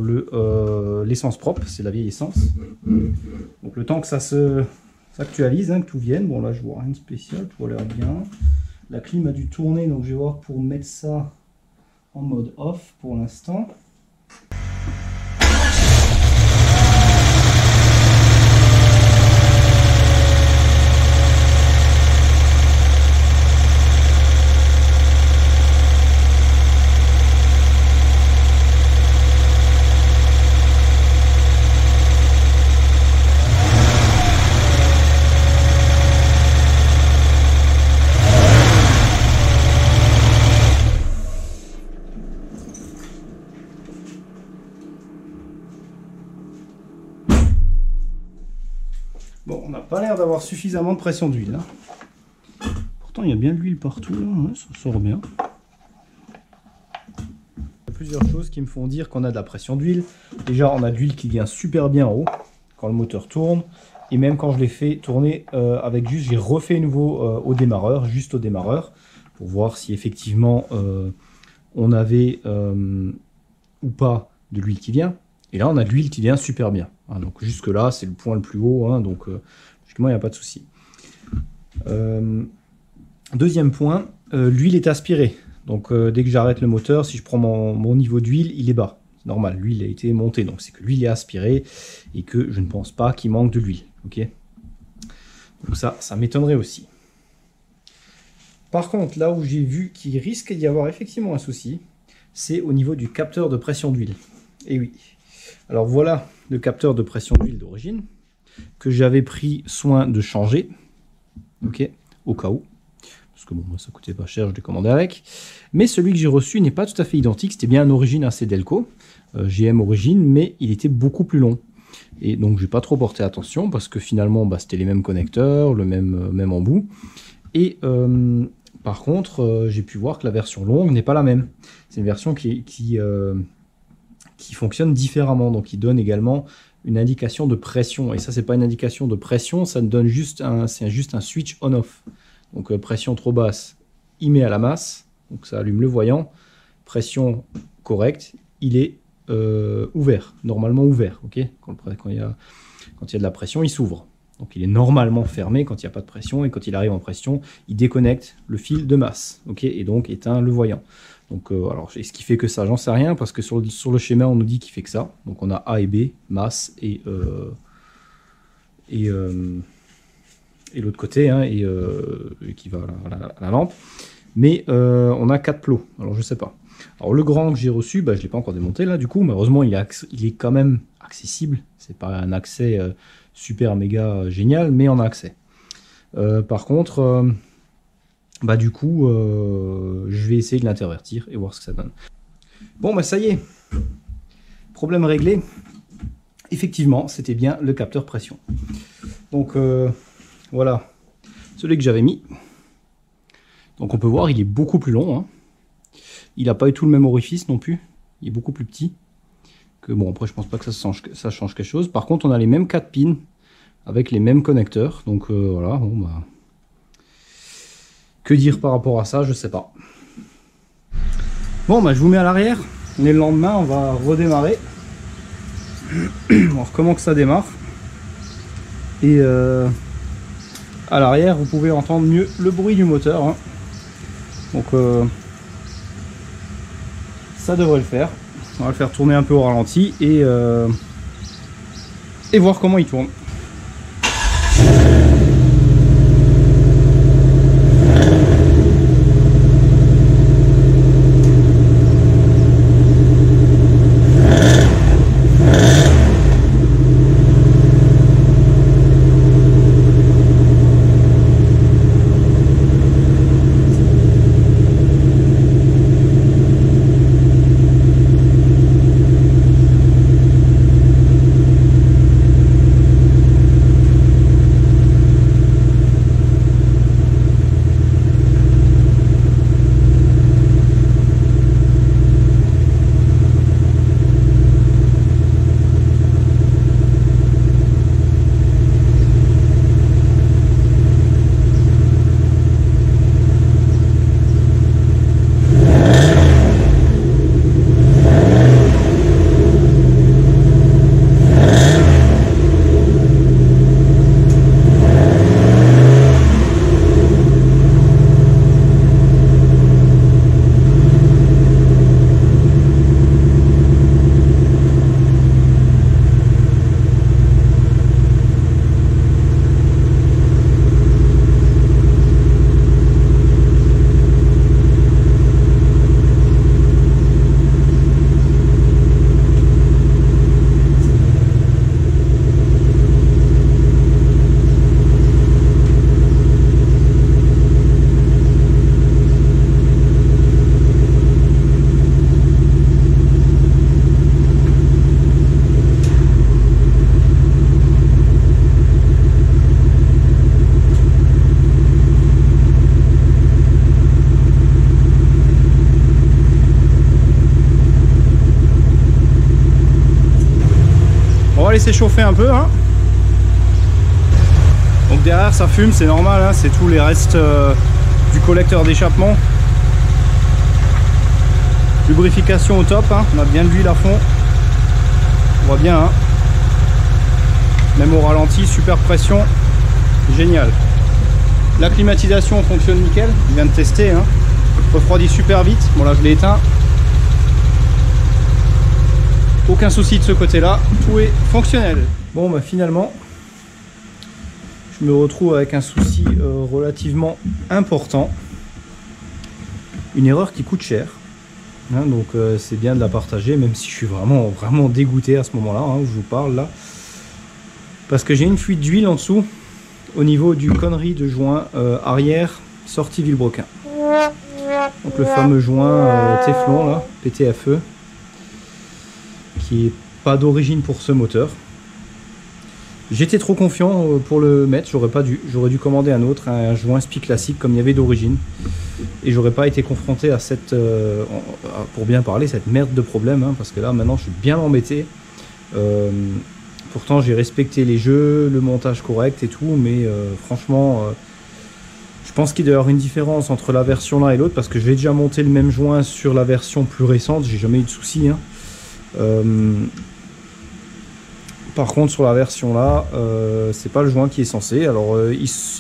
l'essence propre, c'est la vieille essence. Donc le temps que ça s'actualise, hein, que tout vienne, bon là je vois rien de spécial, tout a l'air bien. La clim a dû tourner, donc je vais voir pour mettre ça en mode off pour l'instant. Bon, on n'a pas l'air d'avoir suffisamment de pression d'huile. Hein. Pourtant, il y a bien de l'huile partout, là. Ouais, ça sort bien. Il y a plusieurs choses qui me font dire qu'on a de la pression d'huile. Déjà, on a de l'huile qui vient super bien en haut, quand le moteur tourne. Et même quand je l'ai fait tourner avec juste, j'ai refait nouveau au démarreur, juste au démarreur, pour voir si effectivement on avait ou pas de l'huile qui vient. Et là, on a de l'huile qui vient super bien. Hein, donc jusque là, c'est le point le plus haut. Hein, donc justement, il n'y a pas de souci. Deuxième point, l'huile est aspirée. Donc dès que j'arrête le moteur, si je prends mon niveau d'huile, il est bas. C'est normal, l'huile a été montée. Donc c'est que l'huile est aspirée et que je ne pense pas qu'il manque de l'huile. Okay, donc ça m'étonnerait aussi. Par contre, là où j'ai vu qu'il risque d'y avoir effectivement un souci, c'est au niveau du capteur de pression d'huile. Et oui. Alors voilà le capteur de pression d'huile d'origine que j'avais pris soin de changer, ok, au cas où, parce que bon, moi ça coûtait pas cher, je l'ai commandé avec. Mais celui que j'ai reçu n'est pas tout à fait identique. C'était bien en origine un Cedelco GM origine, mais il était beaucoup plus long. Et donc j'ai pas trop porté attention parce que finalement bah, c'était les mêmes connecteurs, le même embout. Et par contre, j'ai pu voir que la version longue n'est pas la même. C'est une version qui fonctionne différemment, donc qui donne également une indication de pression. Et ça, c'est pas une indication de pression, ça donne juste un switch on-off. Donc pression trop basse, il met à la masse, donc ça allume le voyant. Pression correcte, il est ouvert, normalement ouvert. Ok, quand il y a de la pression, il s'ouvre. Donc il est normalement fermé quand il n'y a pas de pression, et quand il arrive en pression, il déconnecte le fil de masse, ok, et donc éteint le voyant. Donc, alors, est-ce qui fait que ça? J'en sais rien, parce que sur le schéma, on nous dit qu'il fait que ça. Donc on a A et B, masse et l'autre côté, hein, qui va à la lampe. Mais on a 4 plots, alors je sais pas. Alors le grand que j'ai reçu, bah, je ne l'ai pas encore démonté là, du coup, mais heureusement il est quand même accessible. C'est pas un accès super méga génial, mais on a accès. Par contre, bah du coup, je vais essayer de l'intervertir et voir ce que ça donne. Bon, bah ça y est, problème réglé. Effectivement, c'était bien le capteur pression. Donc voilà, celui que j'avais mis. Donc on peut voir, il est beaucoup plus long. Hein. Il n'a pas eu tout le même orifice non plus. Il est beaucoup plus petit. Que bon, après je pense pas que ça change quelque chose. Par contre, on a les mêmes 4 pins avec les mêmes connecteurs. Donc voilà, bon bah. Que dire par rapport à ça, je sais pas. Bon, bah je vous mets à l'arrière. Et le lendemain, on va redémarrer. On va voir comment que ça démarre. Et à l'arrière, vous pouvez entendre mieux le bruit du moteur. Hein. Donc ça devrait le faire. On va le faire tourner un peu au ralenti et voir comment il tourne. Laisser chauffer un peu hein. Donc derrière ça fume, c'est normal hein, c'est tous les restes du collecteur d'échappement. Lubrification au top hein. On a bien de l'huile à fond, on voit bien hein. Même au ralenti, super pression, génial. La climatisation fonctionne nickel, je viens de tester hein. Refroidit super vite, bon là je l'ai éteint. Aucun souci de ce côté là, tout est fonctionnel. Bon bah finalement je me retrouve avec un souci relativement important, une erreur qui coûte cher hein, donc c'est bien de la partager même si je suis vraiment dégoûté à ce moment là hein, où je vous parle là, parce que j'ai une fuite d'huile en dessous au niveau du connerie de joint arrière sortie Villebrequin, donc le fameux joint Téflon là, PTFE, qui est pas d'origine pour ce moteur. J'étais trop confiant pour le mettre, j'aurais dû commander un autre, un joint SPI classique comme il y avait d'origine, et j'aurais pas été confronté à cette, pour bien parler, cette merde de problème, hein, parce que là maintenant je suis bien embêté. Pourtant j'ai respecté les jeux, le montage correct et tout, mais franchement je pense qu'il doit y avoir une différence entre la version là et l'autre, parce que j'ai déjà monté le même joint sur la version plus récente, j'ai jamais eu de soucis hein. Par contre sur la version là c'est pas le joint qui est censé, alors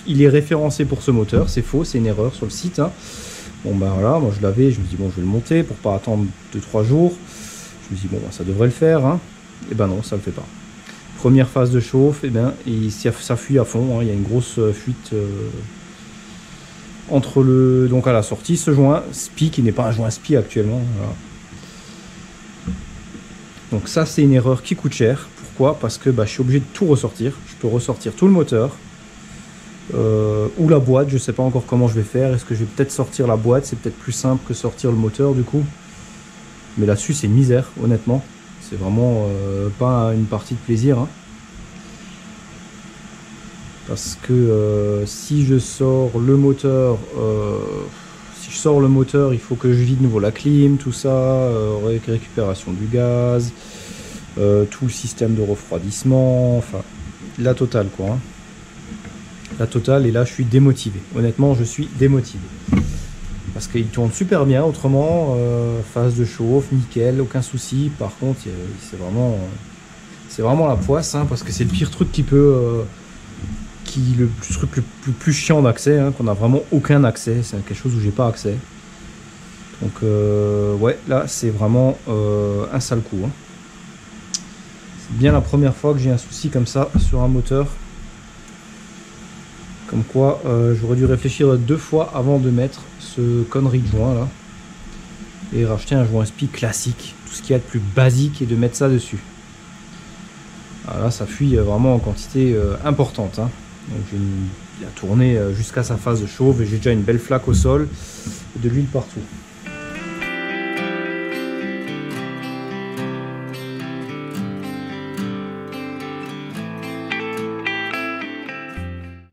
il est référencé pour ce moteur, c'est faux, c'est une erreur sur le site hein. Bon bah voilà, moi je l'avais, je me dis bon je vais le monter pour pas attendre 2-3 jours, je me dis bon bah, ça devrait le faire hein. Et ben non, ça le fait pas. Première phase de chauffe, et ben ça fuit à fond hein. Il y a une grosse fuite entre le, donc à la sortie, ce joint SPI qui n'est pas un joint SPI actuellement voilà. Donc ça c'est une erreur qui coûte cher. Pourquoi? Parce que bah, je suis obligé de tout ressortir. Je peux ressortir tout le moteur ou la boîte, je sais pas encore comment je vais faire. Est-ce que je vais peut-être sortir la boîte? C'est peut-être plus simple que sortir le moteur du coup. Mais là-dessus c'est misère honnêtement. C'est vraiment pas une partie de plaisir hein. Parce que si je sors le moteur, il faut que je vide de nouveau la clim, tout ça, récupération du gaz, tout le système de refroidissement, enfin la totale quoi hein. La totale, et là je suis démotivé, honnêtement je suis démotivé. parce qu'il tourne super bien autrement, phase de chauffe, nickel, aucun souci. Par contre, c'est vraiment la poisse, hein, parce que c'est le pire truc qui peut, le truc le plus chiant d'accès, hein, qu'on a vraiment aucun accès. C'est quelque chose où j'ai pas accès. Donc ouais, là c'est vraiment un sale coup, hein. C'est bien la première fois que j'ai un souci comme ça sur un moteur. Comme quoi, j'aurais dû réfléchir 2 fois avant de mettre ce connerie de joint là. Et racheter un joint SPI classique, tout ce qu'il y a de plus basique, et de mettre ça dessus. Alors là, ça fuit vraiment en quantité importante, hein. Donc il a tourné jusqu'à sa phase de chauffe et j'ai déjà une belle flaque au sol et de l'huile partout.